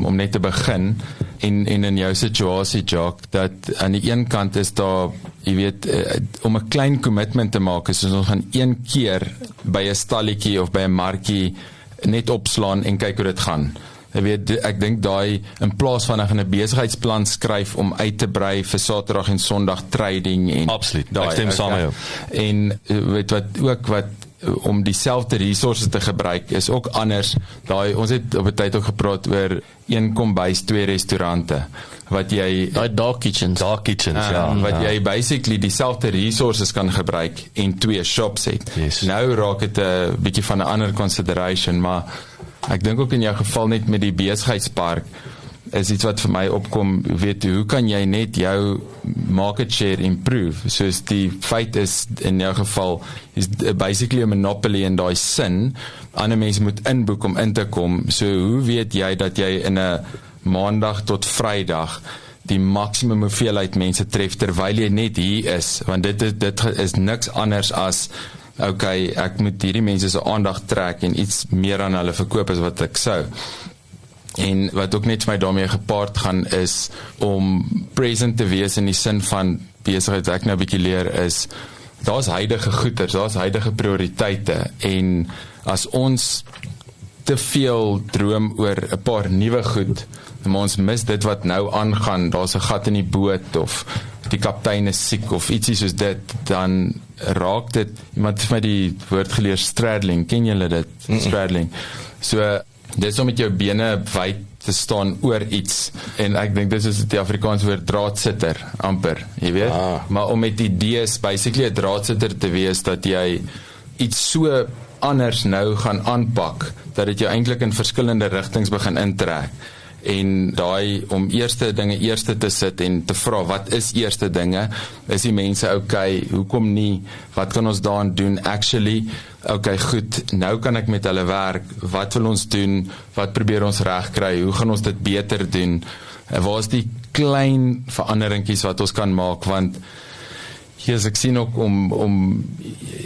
om net te begin en in jou situasie, Jacques, dat aan die een kant is daar, jy weet, om 'n klein commitment te maak, is ons gaan een keer by 'n stalletjie of by 'n markie net opslaan en kyk hoe dit gaan. Jy weet, ek dink daai, in plaas van ek 'n besigheidsplan skryf om uit te brei vir Saterdag en Sondag trading en absoluut, ek stem saam met jou. En weet wat om dieselfde resources te gebruik is ook anders. Ons het op 'n tyd ook gepraat oor 1 kombuis, 2 restaurante wat jy dark kitchens wat jy basically dieselfde resources kan gebruik en 2 shops het. Yes. Nou raak dit 'n bietjie van 'n ander consideration, maar ek dink ook in jou geval net met die besigheidspark is iets wat vir my opkom, weet hoe kan jy net jou market share improve, soos die feit is in jou geval is basically 'n monopoly in daai sin, ander mense moet inboek om in te kom, so hoe weet jy dat jy in 'n maandag tot Vrydag die maksimum hoeveelheid mense tref terwyl jy net hier is, want dit is niks anders as okay, ek moet hierdie mense se aandag trek en iets meer aan hulle verkoop as wat ek sou. En wat ook net vir my daarmee gepaard gaan is om present te wees in die sin van besigheid wat ek nou 'n bietjie leer is, daar's huidige goeders, daar's huidige prioriteite en as ons te veel droom oor 'n paar nuwe goed, maar ons mis dit wat nou aangaan, daar's 'n gat in die boot of die kaptein is siek of ietsie soos dit, dan raak dit, iemand het vir my die woord geleer straddling, ken julle dit? Straddling. So dis om met jou bene wyd te staan oor iets, en ek dink dis is die Afrikaanse woord draadsitter, amper, jy weet, maar om met idees, basically 'n draadsitter te wees, dat jy iets so anders nou gaan aanpak, dat dit jou eintlik in verskillende rigtings begin intrek, en daai om eerste dinge eerste te sit en te vra, wat is eerste dinge, is die mense okay, hoekom nie, wat kan ons daaraan doen, actually, okay, goed, nou kan ek met hulle werk, wat wil ons doen, wat probeer ons regkry, hoe gaan ons dit beter doen, waar is die klein veranderingkies wat ons kan maak, want ek sien ook om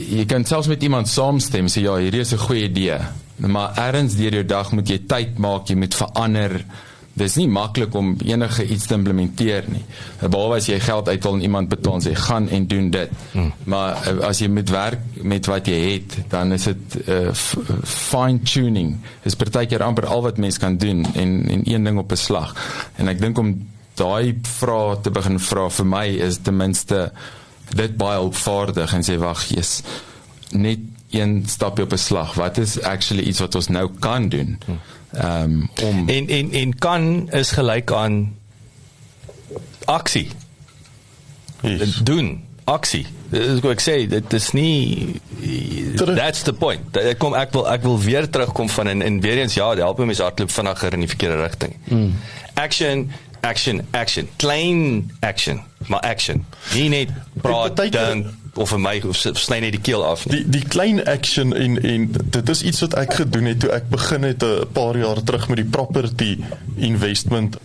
jy kan selfs met iemand saamstem, sê ja, hierdie is 'n goeie idee, maar ergens deur jou dag moet jy tyd maak, jy moet verander, dis nie maklik om enige iets te implementeer nie. Behalwe as jy geld uithaal en iemand betaal en sê, gaan en doen dit. Maar as jy moet werk met wat jy het, dan is dit fine-tuning. Is partykeer amper al wat mens kan doen en een ding op 'n slag. En ek dink om daai vraag te begin vra vir my is ten minste dit baie opvaardig en sê, wag, yes, net een stapie op 'n slag. Wat is actually iets wat ons nou kan doen? En kan is gelyk aan aksie. Yes. Doen, aksie. Dit is wat ek sê, dit is nie that's the point. Ek wil weer terugkom van en weer eens, ja, die help my mens hardloop vinniger in die verkeerde rigting. Action, klein action, maar action. Nie net praat, dink, of vir my, of sny net die keel af nie. Die klein action en dit is iets wat ek gedoen het toe ek begin het 'n paar jaar terug met die property investment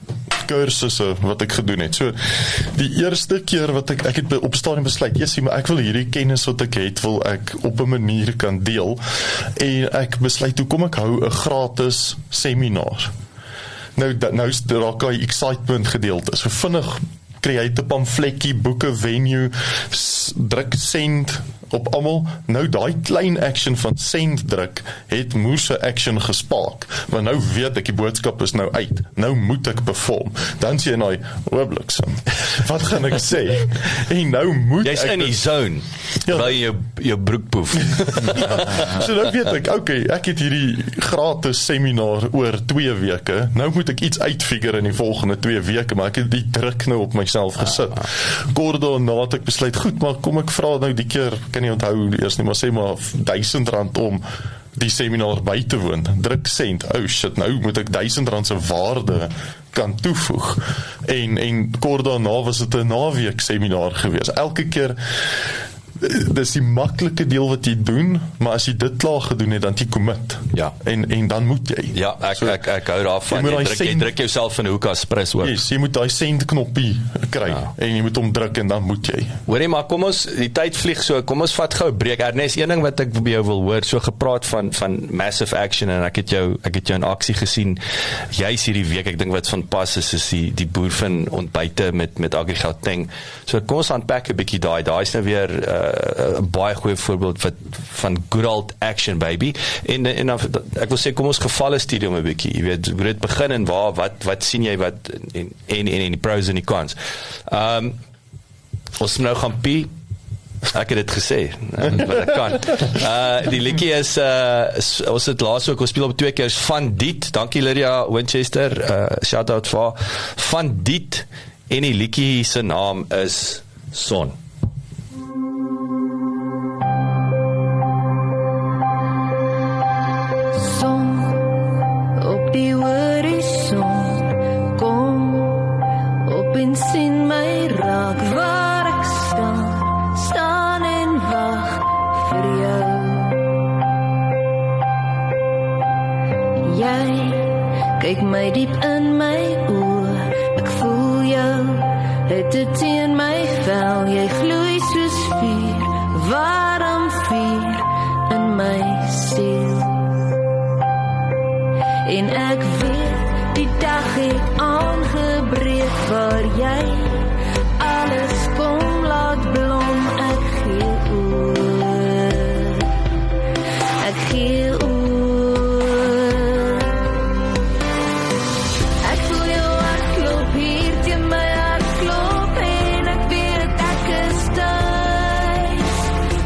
kursusse wat ek gedoen het. So die eerste keer wat ek het op stadium besluit, yes, maar ek wil hierdie kennis wat ek het, wil ek op 'n manier kan deel. En ek besluit, hoe kom ek hou 'n gratis seminar? Nou raak hy excitement gedeelte. So vinnig create 'n pamfletjie, boeke, venue, druk send op almal. Nou daai klein action van send druk het moes 'n action gespaak. Want nou weet ek die boodskap is nou uit. Nou moet ek perform. Dan sê jy nou, oobliksem. Wat gaan ek sê? En nou moet jy's in die zone. Ja. Waar jy jou broek poef. So nou weet ek, okay, ek het hierdie gratis seminar oor 2 weke. Nou moet ek iets uitfigure in die volgende 2 weke, maar ek het die druk nou op myself gesit. Kort daarna het ek besluit, goed, maar kom ek vra nou die keer, kan nie onthou eers nie, maar sê maar R1000 om die seminar by te woon. Druk send, oh shit, nou moet ek R1000 se waarde kan toevoeg. En kort daarna was dit 'n naweek seminar gewees. Elke keer dis die maklike deel wat jy doen, maar as jy dit klaar gedoen het, dan jy commit. Ja. En dan moet jy. Ja, ek hou daarvan. Jy druk jouself in 'n hoek as press ook. Yes, jy moet daai send knoppie kry en jy moet hom druk en dan moet jy. Hoorie, maar kom ons, die tyd vlieg so, kom ons vat gou 'n breek. Ernest, een ding wat ek by jou wil hoor, so gepraat van massive action en ek het jou in aksie gesien. Jy's hierdie week, ek dink wat van pas is die boer van ontbyte met AgriGauteng. So kom ons unpack 'n bietjie daai is nou weer 'n baie goeie voorbeeld van good old action, baby. En ek wil sê, kom ons gevalle studium 'n bietjie. Jy weet, hoe dit begin en wat sien jy wat en die pros en die cons. Ons nou gaan pie. Ek het dit gesê, wat ek kan. Die liedjie is, ons het laas ook, ons speel op 2 keer, is Van Diet. Dankie Lydia Winchester, shout out vir Van Diet, en die liedjie se naam is Son. Sien my raak waar ek staan en wag vir jou. Jy kyk my diep in my oë, ek voel jou, dit teen my vel, jy gloei soos vuur, warm vuur in my siel. En ek weet, die dag het aangebreek waar jy alles kom laat blom. Ek gee oor, ek gee oor. Ek voel jou hart klop hier teen my hart klop en ek weet ek is thuis.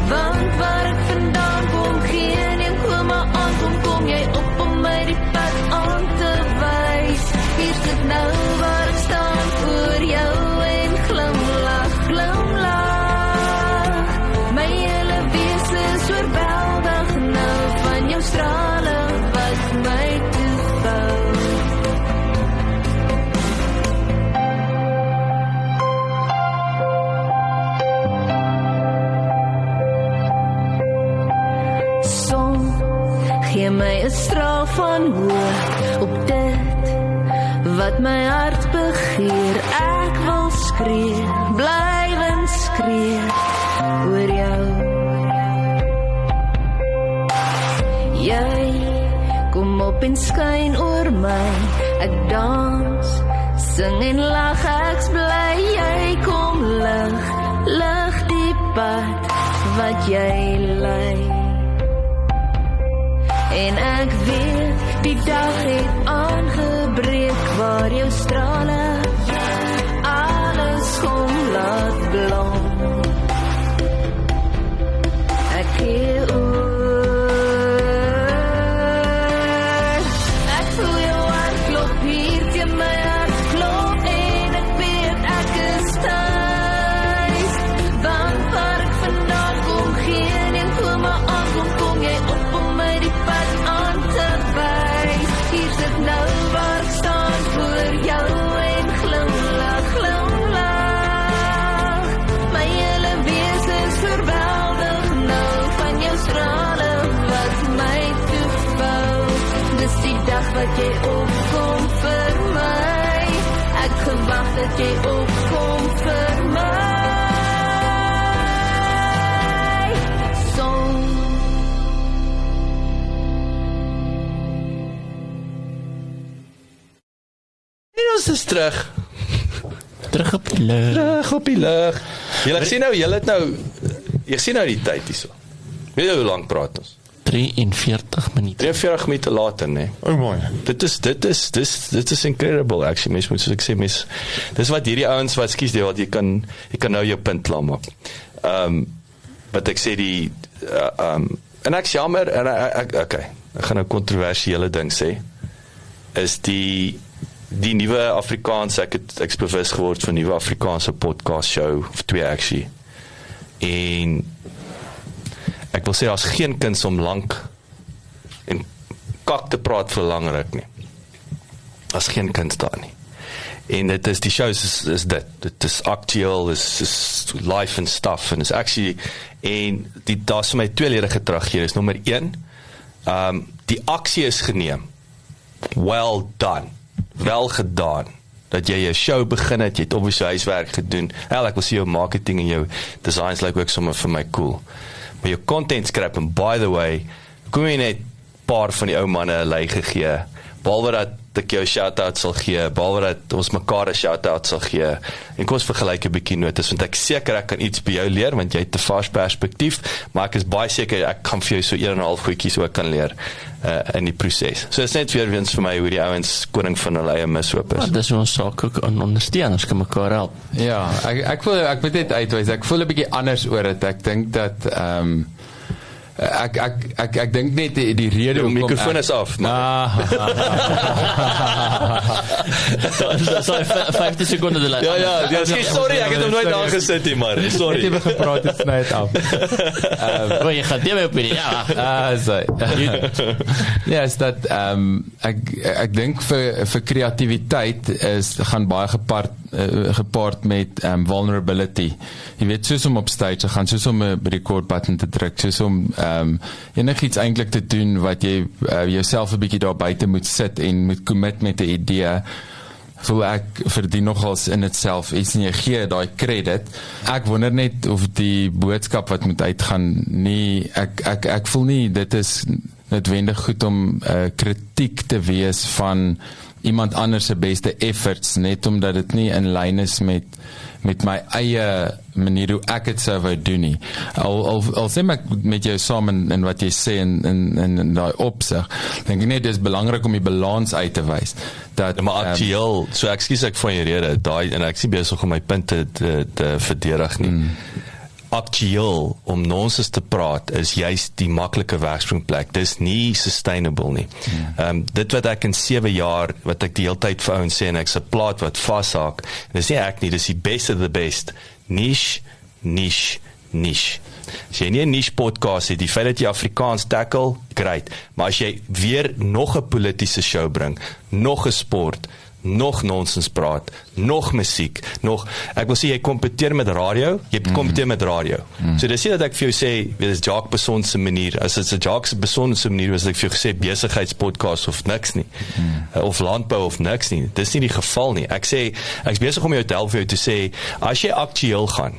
Want waar ek vandaan kom, geen een kom maar aan, kom jy op om my die pad aan te wys. Hier sit nou waar ek staan voor jou en glimlach, glimlach. My hele wese is oorweldig nou van jou strale wat my toevou. Son, gee my 'n straal van hoop op dit wat my hart begeer. Ek wil skree, blywend skree oor jou. Jy kom op en skyn oor my, Ek dans, sing en lag, ek's bly jy kom lig die pad wat jy lei. En ek weet die dag het aangebreek waar jou strale alles kom laat blom. Ek keer oor, ek voel jou hartklop hier teen my hartklop en ek weet ek is thuis. Want waar ek vandaan kom, geen en kom maar aan, kom jy op om my die pad aan te wys. Hier sit nou waar ek staan voor jou en glimlach. My hele wese is verweldig nou van jou strale wat my toevou. Dis die dag wat jy opkom vir my. Ek gewag dat jy opkom vir my. Son. En ons is terug. Terug op die lug. Terug op die lug. Ek sien nou, ek sien nou die tyd hierso. Weet jy hoe lank praat ons? 43 minute. 43 minute later, nee. Oh my. Dit is incredible actually. Mens moet soos ek sê, dis wat hierdie ouens wat skies die wat jy kan nou jou punt klaar maak. Wat ek sê en ek's jammer en ek gaan nou kontroversiële ding sê. Is die nuwe Afrikaans, ek's bewus geword van nuwe Afrikaanse podcast show, of 2 actually. En ek wil sê, daar's geen kuns om lank en kak te praat vir lang ruk nie. Daar's geen kuns daar nie. En dit is, die shows is dit is actueel, is life and stuff, en is actually, en daar's vir my 2 ledige teruggee, is nommer 1, die aksie is geneem, well done, wel gedaan, dat jy jou show begin het, jy het obviously huiswerk gedoen, ek wil sê jou marketing en jou designs lyk ook sommer vir my cool, maar jou content scrap, en by the way, kom jy net paar van die ou manne 'n lei gegee, behalwe dat ek jou shout-out sal gee, behalwe dat ons mekaar 'n shout-out sal gee, en kom ons vergelyk 'n bietjie notas, want ek seker ek kan iets by jou leer, want jy het 'n vars perspektief, maar ek is baie seker, ek kan vir jou so 1,5 goedjies ook kan leer, in die proses. So is net weer eens vir my, hoe die ouens koning van hulle eie mishoop is. Dis ons saak ook ondersteun, ons kan mekaar help. Ja, ek moet dit uitwys, ek voel 'n bietjie anders oor dit, ek dink dat, ek dink net die rede hoekom... Die microfoon is af. Dat is 50 seconde de Ja, sorry, ek het hom nooit aangesit hier, maar sorry. Ek het gepraat, het sny het af. Jy gaan die my opinie, ja, is dat, ek dink vir kreatiwiteit gaan baie gepaard met vulnerability. Jy weet, soos om op stage te gaan, soos om 'n record button te druk, soos om enigiets eintlik te doen wat jy jouself 'n bietjie daar buite moet sit en moet commit met 'n idee, voel ek verdien nogals in itself iets en jy gee daai credit. Ek wonder net of die boodskap wat moet uitgaan nie, ek voel nie dit is noodwendig goed om kritiek te wees van iemand anders se beste efforts, net omdat dit nie in lyn is met my eie manier hoe ek het sou wou doen nie. Al sê ek met jou saam in wat jy sê in daai opsig, dink ek net dis belangrik om die balans uit te wys. Maar aktueel, so ekskuus ek van jou rede, en ek is nie besig om my punte te verdedig nie. Aktueel, om nonsens te praat, is juist die maklike wegspringplek. Dis nie sustainable nie. Dit wat ek in 7 jaar, wat ek die hele tyd vir ouens sê, en ek se plaat wat vashaak, dis nie ek nie, dis die best of the best. Niche. As jy nie 'n niche podcast het, die feit dat jy Afrikaans tackle, great. Maar as jy weer nog 'n politiese show bring, nog 'n sport, nog nonsens praat, nog musiek, ek wil sê, jy kompeteer met radio, So dis nie dat ek vir jou sê, dit is Jacques Besson se manier, as dit is Jacques Besson se manier, was ek vir jou gesê, besigheidspodcast of niks nie, of landbou of niks nie, dis nie die geval nie, ek is besig om jou te help vir jou te sê, as jy aktueel gaan,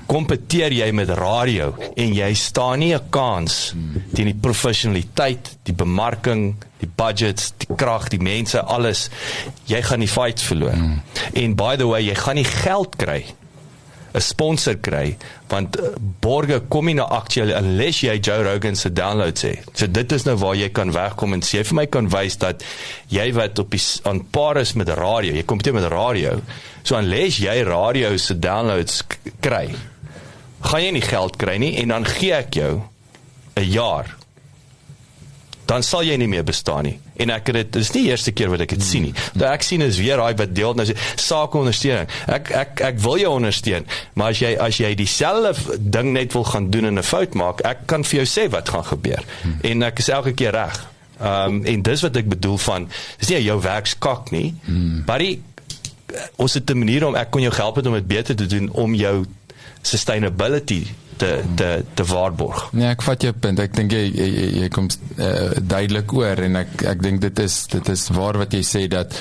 kompeteer jy met radio, en jy staan nie 'n kans, teen die professionaliteit, die bemarking, die budgets, die krag, die mense, alles, jy gaan die fight verloor. En by the way, jy gaan nie geld kry, 'n sponsor kry, want borge kom nie na aktueel, unless jy Joe Rogan se downloads hê. So dit is nou waar jy kan wegkom, en as jy vir my kan wys dat jy wat op die, aan par is met radio, jy kompeteer met radio, so unless jy radio se downloads kry, gaan jy nie geld kry nie, en dan gee ek jou 'n jaar, dan sal jy nie meer bestaan nie. En dit is nie die eerste keer wat ek dit sien nie. Dat ek sien is weer hy wat deel nou sê, sakeondersteuning. Ek wil jou ondersteun, maar as jy dieselfde ding net wil gaan doen en 'n fout maak, ek kan vir jou sê wat gaan gebeur. En ek is elke keer reg. En dis wat ek bedoel van, dis nie jou werkskak nie, buddy, ons het 'n manier om, ek kon jou help om dit beter te doen, om jou sustainability te waarborg. Nee, ek vat jou punt. Ek dink jy kom duidelik oor, en ek dink dit is waar wat jy sê, dat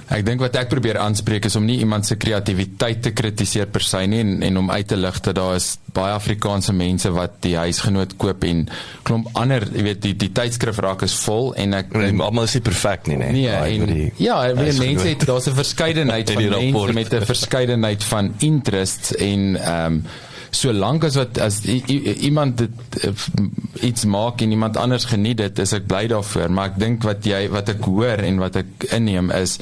ek dink wat ek probeer aanspreek is om nie iemand se kreatiwiteit te kritiseer per se nie, en om uit te lig dat daar is baie Afrikaanse mense wat die huisgenoot koop, en klomp ander, jy weet, die tydskrifrak is vol, en ek almal is nie perfek nie, nee. Mense het, daar's 'n verskeidenheid van mense met 'n verskeidenheid van interests, en solank as iemand dit iets maak en iemand anders geniet dit, is ek bly daarvoor, maar ek dink wat ek hoor en wat ek inneem is,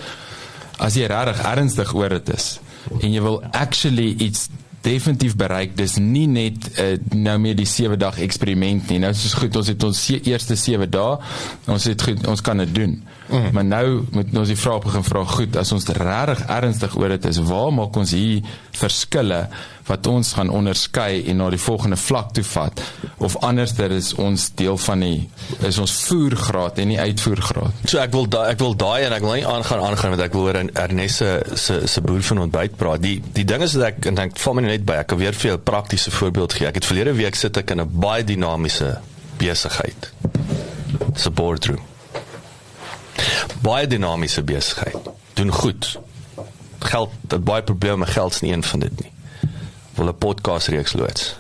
as jy regtig ernstig oor dit is, en jy wil actually iets definitief bereik, dis nie net nou meer die 7-dag eksperiment nie, nou is goed, ons het ons eerste 7 dae, ons kan dit doen, maar nou moet ons die vraag begin vra, goed, as ons regtig ernstig oor dit is, waar maak ons hier verskille, wat ons gaan onderskei en na die volgende vlak toe vat, of anders is ons deel van is ons voergraad en nie uitvoergraad. So ek wil daai en ek wil nie aangaan, want ek wil oor Ernest se boer van ontbyt praat. Die ding is dat ek val my net by, ek kan weer vir jou 'n praktiese voorbeeld gee. Ek het verlede week sit ek in 'n baie dinamiese besigheid. Dis 'n boardroom. Baie dinamiese besigheid. Doen goed. Geld, dat baie probleme met geld is nie een van dit nie. Wil 'n podcast reeks loods.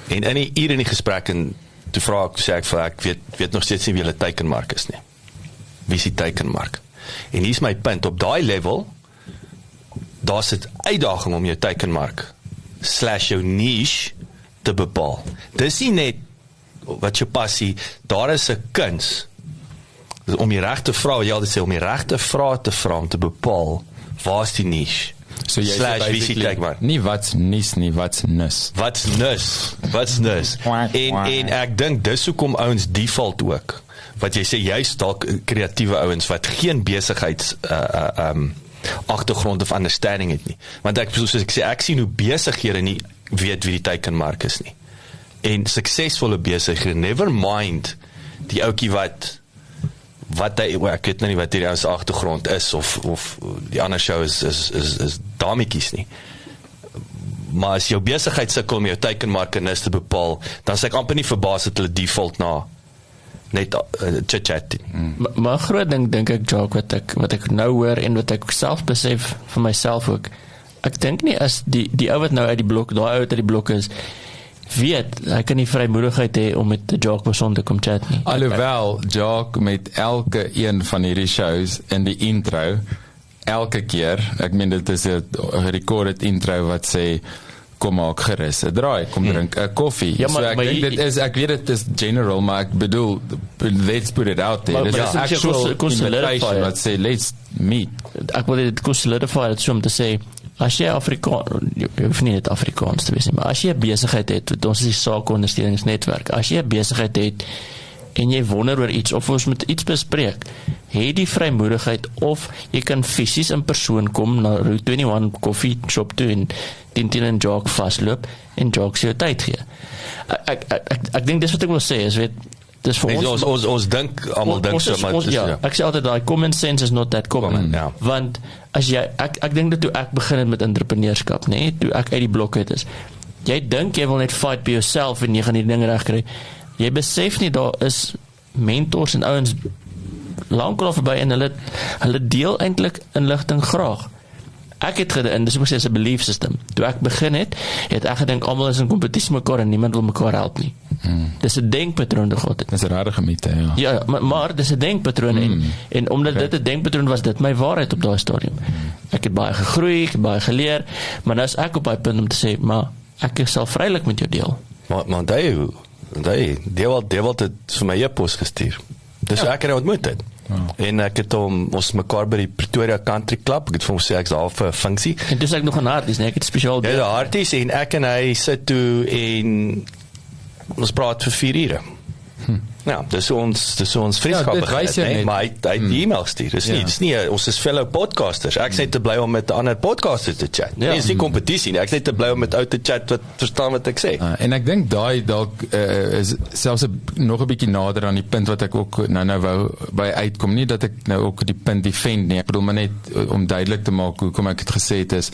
En in die gesprek, en toe sê ek weet nog steeds nie wie hulle teikenmark is nie. Wie is die teikenmark? En hier is my punt, op daai level, daar sit uitdaging om jou teikenmark / jou niche te bepaal. Dis nie net wat jou passie, daar is 'n kuns om die regte vrae, jy altyd sê, om die regte vrae te vra om te bepaal, waar is die niche? So jy sê basically, nie wat's nies nie, wat's nus. Wat's nus. En ek dink dis hoekom ouens default ook. Wat jy sê, jy's dalk kreatiewe ouens wat geen besigheids agtergrond of understanding het nie. Want soos ek sê, ek sien hoe besighede nie weet wie die teikenmark is nie. En suksesvolle besighede, never mind die ouetjie wat ek weet nou nie wat hierdie ou agtergrond is, of die ander show is dametjies nie. Maar as jou besigheid sukkel om jou teikenmark te bepaal, dan is ek amper nie verbaas dat hulle default na net chit-chat. Maar groot ding dink ek, Jacques, wat ek nou hoor, en wat ek self besef vir myself ook, ek dink nie as die ou wat nou uit die blok, daai ou uit die blok is, weet, hy kan nie vrymoedigheid hê om met Jacques Besson te kom chat nie. Alhoewel, Jacques met elke een van hierdie shows in die intro, elke keer, ek meen dit is 'n recorded intro wat sê, kom maak gerus 'n draai, kom drink 'n koffie. Ja, maar, so ek weet dit is general, maar ek bedoel, let's put it out there. Dit is actual invitation wat sê, let's meet. Ek wil dit solidify het so om te sê, as jy jy hoef nie net Afrikaans te wees nie, maar as jy 'n besigheid het, ons is die sakeondersteuningsnetwerk, as jy 'n besigheid het, en jy wonder oor iets, of ons moet iets bespreek, het die vrymoedigheid, of jy kan fisies in persoon kom na Route 21 coffee shop toe, en Tintin en Jacques vastloop, en Jacques jou tyd gee. Ek dink dis wat ek wil sê, is weet, dis vir ons dink, almal dink so, maar ek sê altyd, die common sense is not that common, want as jy, ek dink dat toe ek begin het met entrepreneurskap, nee, toe ek uit die blok het is, jy dink jy wil net fight by yourself, en jy gaan die ding reg kry, jy besef nie, daar is mentors en ouens lank al verby, en hulle deel eintlik inligting graag. Ek het gedink, dis moet sê, 'n belief system. Toe ek begin het ek gedink, almal is in kompetisie mekaar, en niemand wil mekaar help nie. Dis 'n denkpatroon te God. Dis 'n rare gemiete, ja. Ja, maar dis 'n denkpatroon en omdat dit 'n denkpatroon was, dit my waarheid op daai stadium. Ek het baie gegroei, ek het baie geleer, maar nou is ek op daai punt om te sê, maar ek sal vrylik met jou deel. Maar Dewald het vir my e-pos gestuur. Dis ek het hom ontmoet het. En ek het ons mekaar by die Pretoria Country Club, ek het vir hom sê ek is daar vir 'n funksie. En dis ek nog 'n harties, nee, ek het spesiaal Ja, die harties en ek en hy sit toe en ons praat vir 4 ure. Ja, dis ons vriendskap dit wys jy net. maar hy het die e-mail gestuur. Dis nie ons is fellow podcasters. Ek sê te bly om met ander podcasters te chat. Ja. Dis nie kompetisie nie. Ek sê te bly om met ou te chat wat verstaan wat ek sê. En ek dink daai dalk is selfs nog 'n bietjie nader aan die punt wat ek ook nou wou by uitkom. Nie dat ek nou ook die punt defend nie. Ek bedoel maar net om duidelik te maak hoekom ek het gesê het is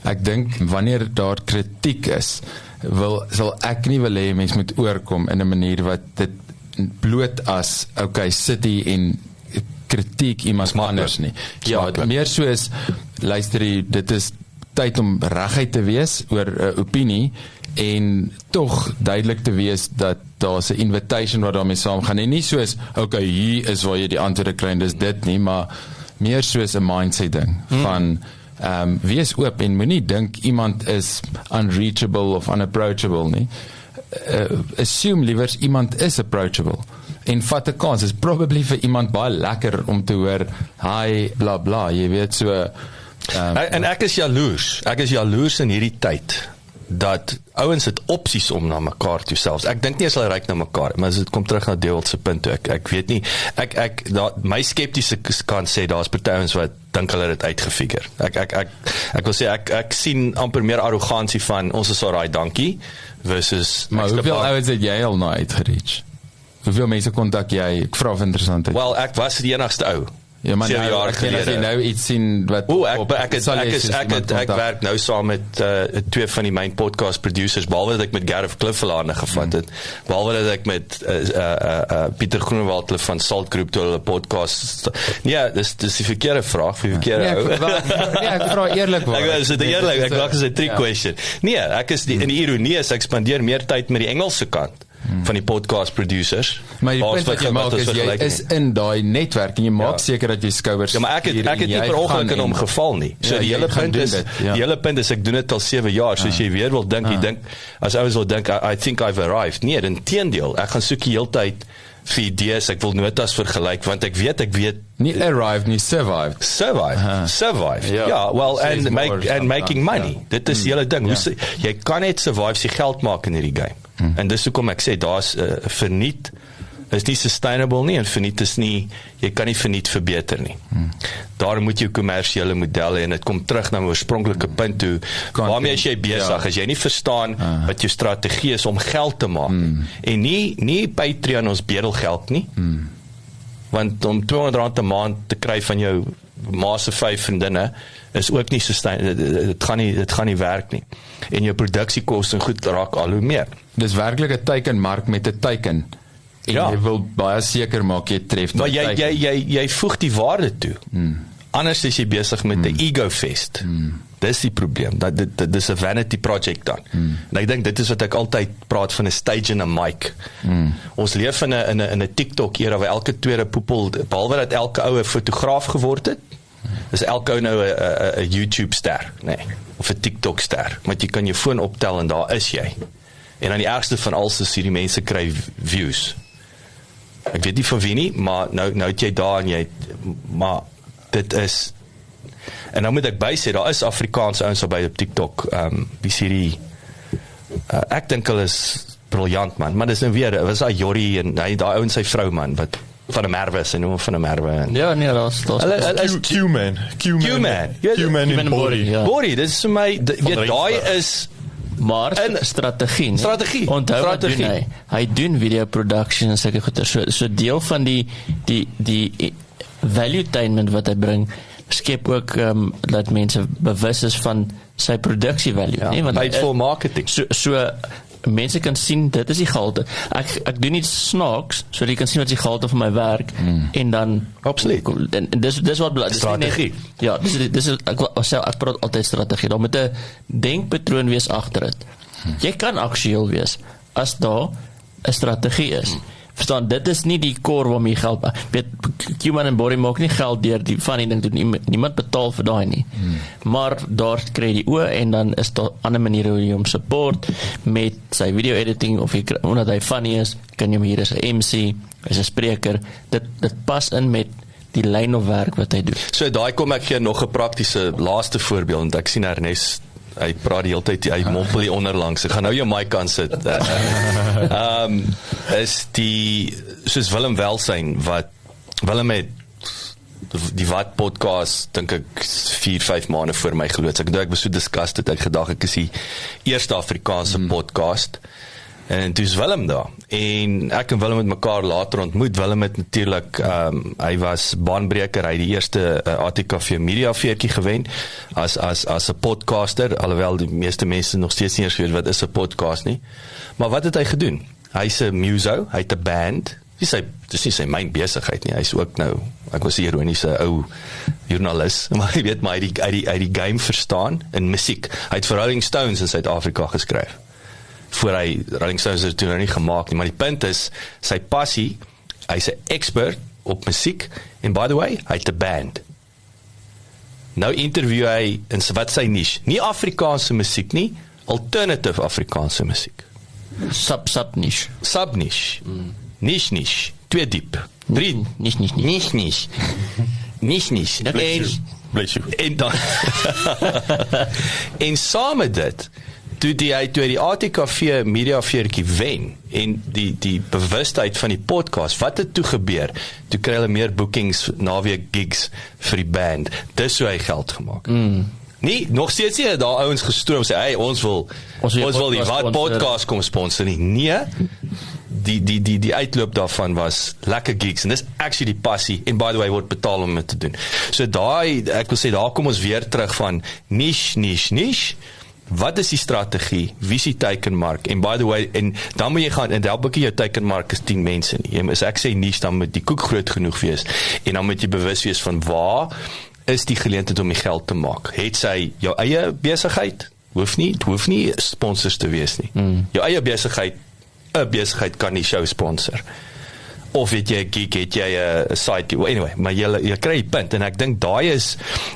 ek dink wanneer daar kritiek is, sal ek nie wil hê mens moet oorkom in 'n manier wat dit bloot as sit hier en kritiek iemand anders nie. Ja, meer soos luister dit is tyd om reguit te wees oor 'n opinie en tog duidelik te wees dat daar's 'n invitation wat daarmee saamgaan en nie soos hier is waar jy die antwoorde kry en dis dit nie, maar meer soos 'n mindset ding van wees oop en moenie dink iemand is unreachable of unapproachable nie. Assume liewers iemand is approachable en vat 'n kans. Is probably vir iemand baie lekker om te hoor hi bla bla, jy weet so en ek is jaloers in hierdie tyd dat ouens het opsies om na mekaar toe selfs. Ek dink nie as hulle reik na mekaar, maar as dit kom terug na Dewald se punt toe, ek weet nie, my skeptiese kant sê daar's party ouens wat dink hulle het uitgefigure. Ek wil sê ek sien amper meer arrogansie van ons is alraai, dankie versus maar hoeveel ouens het jy al na uitgereach? Hoeveel mense kontak jy? Ek vra of interessant is. Wel, ek was die enigste ou. Ja, maar 7 jaar as gelede. jy nou iets sien wat ek werk nou saam met 2 van die main podcast producers, behalwe dat ek met Gareth Cliffelaar gevat het, behalwe dat ek met Pieter Groenewald van Salt Group toe hulle podcast. Nee, dis die verkeerde vraag, vir verkeerde ou. Ek vra eerlik waar. Ek dink dis 'n trick question. Nee, ek is in die ironie is ek spandeer meer tyd met die Engelse kant van die podcast producers. Maar die punt wat jy maak is jy is in daai netwerk en jy maak seker dat jy skouers. Ja, maar ek het nie per ongeluk in hom geval nie. So die hele punt is ek doen dit al 7 jaar, so as jy weer wil dink, jy dink as ouens wil dink I think I've arrived. Nee, inteendeel, ek gaan soek die hele tyd vir idees, ek wil notas vergelyk want ek weet nie arrived nie, survived. Ja, well and making money. Dit is die hele ding. Jy kan net survive as jy geld maak in hierdie game. En dis hoekom ek sê daar's verniet is nie sustainable nie en verniet is nie, jy kan nie verniet verbeter nie. Daar moet jy kommersiële modelle en dit kom terug na my oorspronklike punt toe. Waarmee is jy besig? As jy nie verstaan wat jou strategie is om geld te maak en nie Patreon ons bedelgeld nie. Want om R200 'n maand te kry van jou ma se 5 vriendinne is ook nie dit gaan nie werk nie. En jou produksiekoste en goed raak al hoe meer. Dis werklik 'n teikenmark met 'n teiken. En jy wil baie seker maak jy tref. Maar jy voeg die waarde toe. Anders is jy besig met 'n ego fest. Dis die probleem. Dit is 'n vanity project dan. En ek dink dit is wat ek altyd praat van 'n stage en 'n mic. Ons leef in 'n TikTok era waar elke tweede poepel, behalwe dat elke ou 'n fotograaf geword het, is elke ou nou 'n YouTube ster, nee, of 'n TikTok ster. Want jy kan jou foon optel en daar is jy. En dan die ergste van alles is hierdie mense kry views. Ek weet nie van wie nie, maar nou het jy daar en maar dit is en nou moet ek bysê, daar is Afrikaanse ouens by op TikTok, wie sê die ek dink hulle is briljant man, maar dis nou weer, was daai Jorrie en daai ou en sy vrou man, wat van 'n Merwe, sy noem van 'n Merwe. Ja, nee, daar's Q-man in Body, dit is vir my, daai is maar strategie. Onthou wat doen hy? Hy doen video production en sulke goeie. So deel van die valuetainment wat hy bring, skep ook dat mense bewus is van sy produksie value, nee, want paid for marketing. So mense kan sien dit is die gehalte. Ek doen iets snaaks sodat jy kan sien wat die gehalte van my werk en dan absoluut. En dis wat strategie. Ja, dis ek praat altyd strategie. Daar moet 'n denkpatroon wees agter dit. Jy kan aktueel wees as daar 'n strategie is. Verstaan, dit is nie die core waarmee jy geld, weet, Kuman en Borrie maak nie geld deur die funny ding doen, niemand betaal vir daai nie, maar daar kry jy die oë en dan is daar ander maniere hoe jy hom support, met sy video editing, of jy, omdat hy funny is, kan jy hom hier as 'n MC, as 'n spreker, dit pas in met die lyn of werk wat hy doen. So daai kom ek gee nog 'n praktiese laaste voorbeeld, want ek sien Ernest, hy praat die hele tyd, hy mompel hier onderlangs, ek gaan nou jou mic aan sit. Is die, soos Willem Welsyn, wat Willem het die Wat podcast, dink ek 4-5 maande voor my geloods, ek was so disgusted, ek gedag ek is die eerste Afrikaanse podcast, en toe is Willem daar, en ek en Willem het mekaar later ontmoet. Willem het natuurlik, hy was baanbreker, hy die eerste ATKV media veertjie gewen, as 'n podcaster, alhoewel die meeste mense nog steeds nie eers weet wat is 'n podcast nie, maar wat het hy gedoen? Hy's 'n muso, hy het 'n band, dis nie sy myn besigheid nie, hy's ook nou, ek was ironiese ou joernalis, maar jy weet, maar hy die game verstaan in musiek. Hy het vir Rolling Stones in Suid-Afrika geskryf, voor hy, Rolling Stones het toen nou nie gemaakt nie, maar die punt is, sy passie, hy's 'n expert op musiek, en by the way, hy het 'n band. Nou interview hy, in wat sy niche, nie Afrikaanse musiek nie, alternative Afrikaanse musiek. Sub-niche. Sub-niche. Niche, 2 diep. 3, niche. En dan, en saam met dit, toe die ATKV media veertjie wen, en die bewustheid van die podcast, wat het toe gebeur? Toe kry hulle meer bookings, naweek gigs vir die band. Dis hoe hy geld gemaak. Nie, nog steeds nie, daar ouens gestroom, sê, hey, ons wil die Wat podcast kom sponsor nie. Nee, die uitloop daarvan was lekker gigs, en dis actually die passie, en by the way, word betaal om dit te doen. So ek wil sê, daar kom ons weer terug van niche, wat is die strategie, wie is die teikenmark, en by the way, en dan moet jy gaan, en help ek jou teikenmark is 10 mense nie, as ek sê niche, dan moet die koek groot genoeg wees, en dan moet jy bewus wees van waar is die geleentheid om die geld te maak. Het sy jou eie besigheid? Het hoef nie sponsors te wees nie. Jou eie besigheid, 'n besigheid kan die show sponsor. Of het jy 'n gig, het jy 'n site, anyway, maar jy kry die punt, en ek dink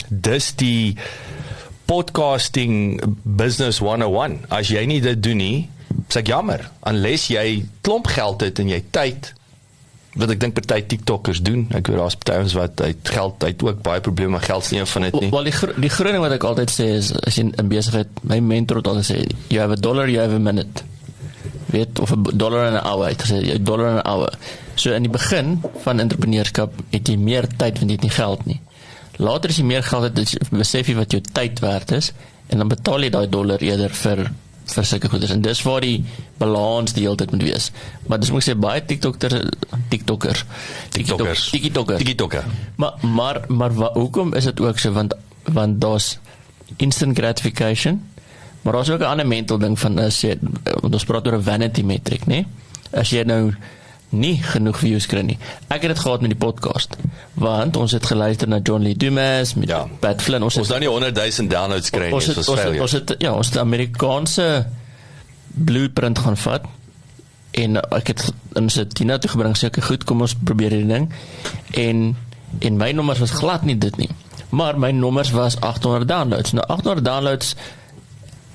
dis die podcasting business 101. As jy nie dit doen nie, sê ek jammer, unless jy klomp geld het en jy tyd, wat ek dink party TikTokers doen, ek weet daar's party ons wat geld, hy het ook baie probleme met geld nie van dit nie. Wel, die groot ding wat ek altyd sê is, as jy in besigheid, my mentor het altyd sê, you have $1, you have a minute. Weet, of $1 in 'n hour, het gesê, $1 in 'n hour. So in die begin van entrepreneurskap, het jy meer tyd, want jy het nie geld nie. Later as jy meer geld het, besef jy wat jou tyd werd is, en dan betaal jy daai $1 eerder vir sulke goeders, en dis waar die balans die hele tyd moet wees. Maar dis moet ek sê, baie TikToker. Maar hoekom is dit ook so, want daar's instant gratification, maar daar's ook 'n ander mental ding van, want ons praat oor 'n vanity metric, nee? As jy nou nie genoeg views kry nie. Ek het dit gehad met die podcast, want ons het geluister na John Lee Dumas, met Pat Flynn, ons nou nie 100,000 downloads kry nie, ons het Amerikaanse blueprint gaan vat, en ek het in sy Tina toe gebring, sê ek, goed, kom ons probeer die ding, en my nommers was glad nie dit nie, maar my nommers was 800 downloads, nou 800 downloads,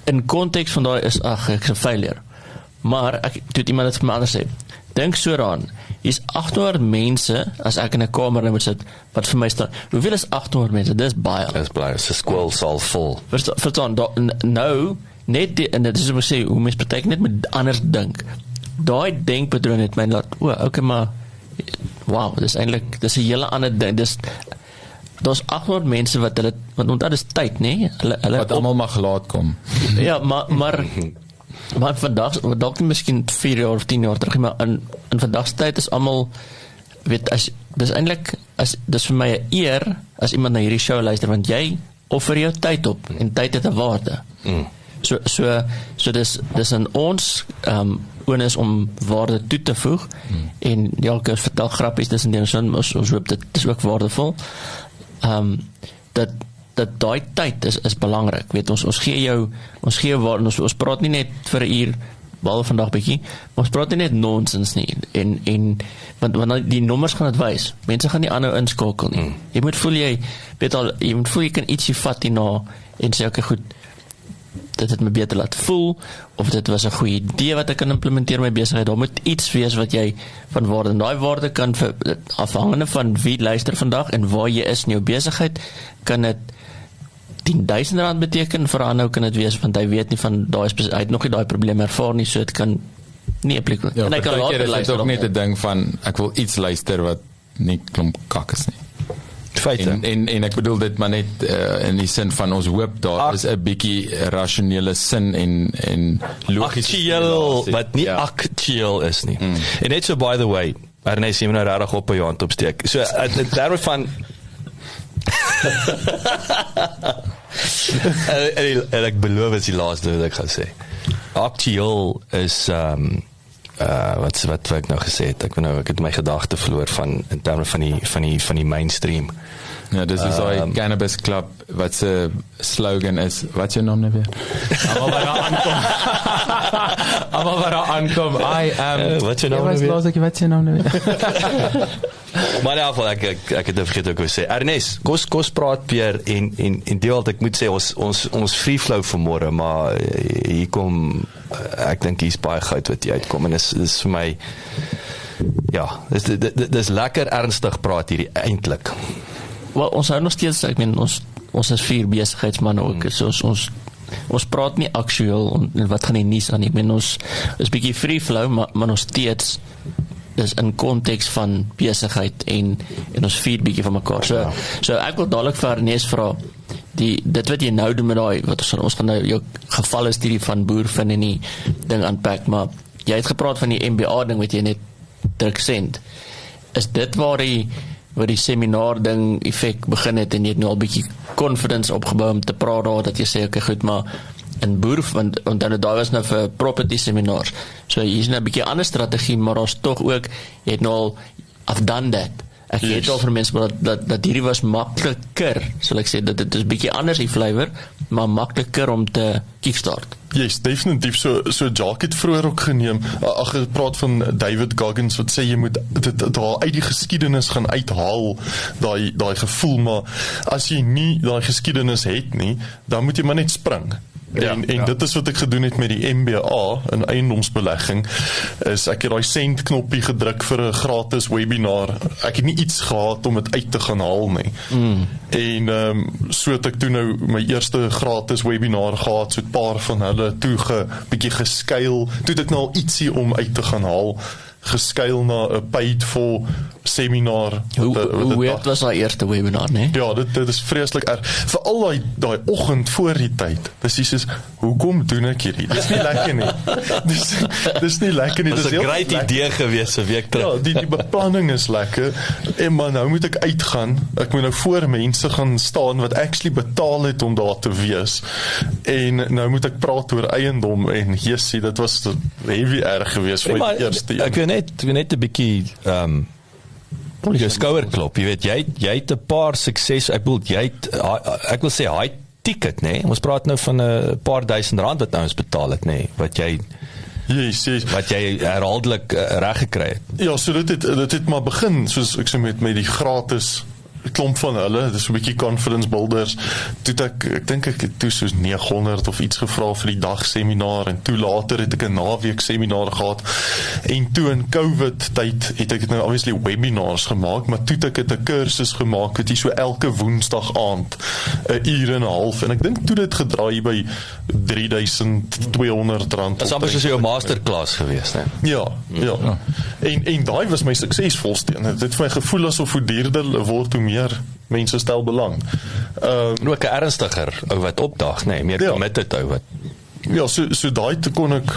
in konteks van daai is, ek is 'n failure, maar toe iemand het vir my anders sê, dink so daaraan, hier's 800 mense, as ek in 'n kamer moet sit, wat vir my staan, hoeveel is 800 mense? Dis baie. Dis baie, is 'n skoolsaal vol. Verstaan, nou, net die, en dit is om te sê, hoe mens beteken net met anders dink. Daai denkpatroon het my laat, okay, maar, wow, dis eintlik, dis 'n hele ander ding, daar's 800 mense wat hulle, want dit is tyd, nee? Hulle wat almal mag laat kom. Ja, maar vandag, dalk nie miskien 4 jaar of 10 jaar terug, maar in vandag se tyd is almal, weet, dis eintlik, dis vir my 'n eer, as iemand na hierdie show luister, want jy offer jou tyd op, en tyd het 'n waarde. So dis in ons onus om waarde toe te voeg, en elke vertel grappies, dis in die ons hoop dit is ook waardevol, dat daai tyd is belangrik, weet ons gee jou waarde, ons praat nie net vir 'n uur behalwe vandag bietjie, maar ons praat nie net nonsens nie, en want die nommers gaan dit wys, mense gaan nie aanhou inskakel nie, jy moet voel jy kan ietsie vat hierna, en sê, okay, goed, dit het my beter laat voel, of dit was 'n goeie idee wat ek kan implementeer in my besigheid, daar moet iets wees wat jy van waarde, en daai waarde kan afhangende van wie luister vandag, en waar jy is in jou besigheid, kan dit R10,000 beteken, vir aanhou kan dit wees, want hy weet nie van hy het nog nie daai probleem ervaar nie, so dit kan nie applikant. Ja, en hy kan later luister. Dit is ook net 'n ding van, ek wil iets luister wat nie klomp kak is nie. Feite. En ek bedoel dit maar net in die sin van ons hoop daar is 'n bietjie rasionele sin en logiese aktueel, wat nie aktueel is nie. En net so, by the way, Ernest, jy moet nou regtig op jou hand opsteek. So, daarvan en ek beloof is die laaste wat ek gaan sê. Aktueel is wat ek nou gesê het. Ek het my gedagte verloor in terme van die mainstream. Ja, dis is daai Cannabis Club wat se slogan is, wat is jou naam nou weer? Almal wat daar aankom, wat is jou naam nou weer? Wat is jou naam nou weer? Maar in ieder geval, ek het vergeet ook wat sê. Ernest, kos praat weer en deel wat ek moet sê, ons free flow vanmôre, maar hier kom, ek dink hier's baie goud wat hier uitkom, en dis vir my, ja, dis lekker ernstig praat hierdie eintlik. Wel, ons hou nog steeds, ek meen, ons is 4 besigheidsmanne ook, so ons praat nie aktueel, en wat gaan die nuus aan, ek meen, ons is bietjie free flow, maar nog steeds is in konteks van besigheid en ons vier bietjie van mekaar. So ek wil dadelik vir Ernest vra, dit wat jy nou doen met daai, ons gaan nou jou gevalle studie van Boervin en die ding aanpak, maar jy het gepraat van die MBA ding wat jy net terugsend. Is dit waar die seminar ding effek begin het en jy het nou al bietjie confidence opgebou om te praat daar, dat jy sê, okay, goed, maar in Boervin, want dan daar was nou vir property seminars, so hier is nou 'n bietjie ander strategie, maar ons tog ook, jy het nou al, I've done that. Ek weet al vir mense, maar dat hierdie was makliker, sal ek sê, dat dit is bietjie anders die flavor, maar makliker om te kickstart. Yes, definitief. So Jacques het vroeër ook geneem, gepraat van David Goggins, wat sê jy moet dit daar uit die geskiedenis gaan uithaal, daai gevoel, maar as jy nie daai geskiedenis het nie, dan moet jy maar net spring. En dit is wat ek gedoen het met die MBA in eiendomsbelegging, is ek het daai send knoppie gedruk vir 'n gratis webinar. Ek het nie iets gehad om dit uit te gaan haal nie. En so het ek toe nou my eerste gratis webinar gehad, so 'n paar van hulle toe bietjie geskuil, toe het ek nou al ietsie om uit te gaan haal, geskuil na 'n paid for seminar. Hoe weird was daai eerste webinar, nee? Ja, dit is vreeslik erg. Veral daai oggend voor die tyd. Dis hoekom doen ek hierdie? Dis nie lekker nie. Dis nie lekker nie. Dis 'n great idee gewees 'n week terug. Ja, die beplanning is lekker. En maar nou moet ek uitgaan. Ek moet nou voor mense gaan staan wat actually betaal het om daar te wees. En nou moet ek praat oor eiendom en jessie, dit was heavy erg geweest vir my eerste jaar. Ek wil net 'n bietjie jou skouer klop, jy weet, jy het 'n paar sukses, ek wil sê, hy ticket, nee, ons praat nou van 'n paar R1000 wat nou ons betaal het, nee, wat jy herhaaldelik reg gekry het. Ja, so dit het maar begin, soos ek sê met die gratis klomp van hulle, dis 'n bietjie confidence builders, toe ek dink ek het toe soos 900 of iets gevra vir die dag seminar, en toe later het ek 'n naweek seminar gehad, en toe in COVID tyd het ek nou obviously webinars gemaak, maar toe het ek 'n kursus gemaak, wat jy so elke woensdag aand 'n uur en 'n half, en ek dink toe dit gedraai by R3,200. Dit is amper soos jou masterclass geweest, né? Ja. En daai was my suksesvolste. Dit het vir my gevoel asof hoe duurder word, hoe meer mense stel belang. Ook 'n ernstiger ou wat opdag, nee, meer committed ou wat. Ja, so daai te kon ek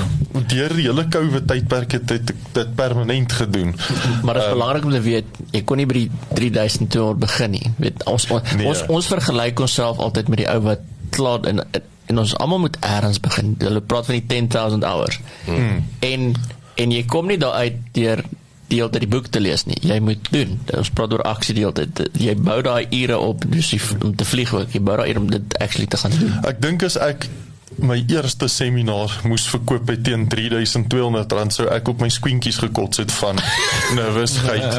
deur die hele COVID tydperk het dit permanent gedoen. Maar dit is belangrik om te weet, jy kon nie by die 3200 begin nie. Weet, ons vergelyk onsself altyd met die ou wat klaar en ons almal moet ergens begin. Hulle praat van die 10,000 hours. En jy kom nie daar uit deur die hele tyd die boek te lees nie. Jy moet doen. Ons praat oor aksie die hele tyd. Jy bou daai ure op, dus om te vlieg ook. Jy bou daai ure om dit actually te gaan doen. Ek dink as ek my eerste seminar moes verkoop het teen R3,200, sou ek op my skwinkies gekots het van nervousheid.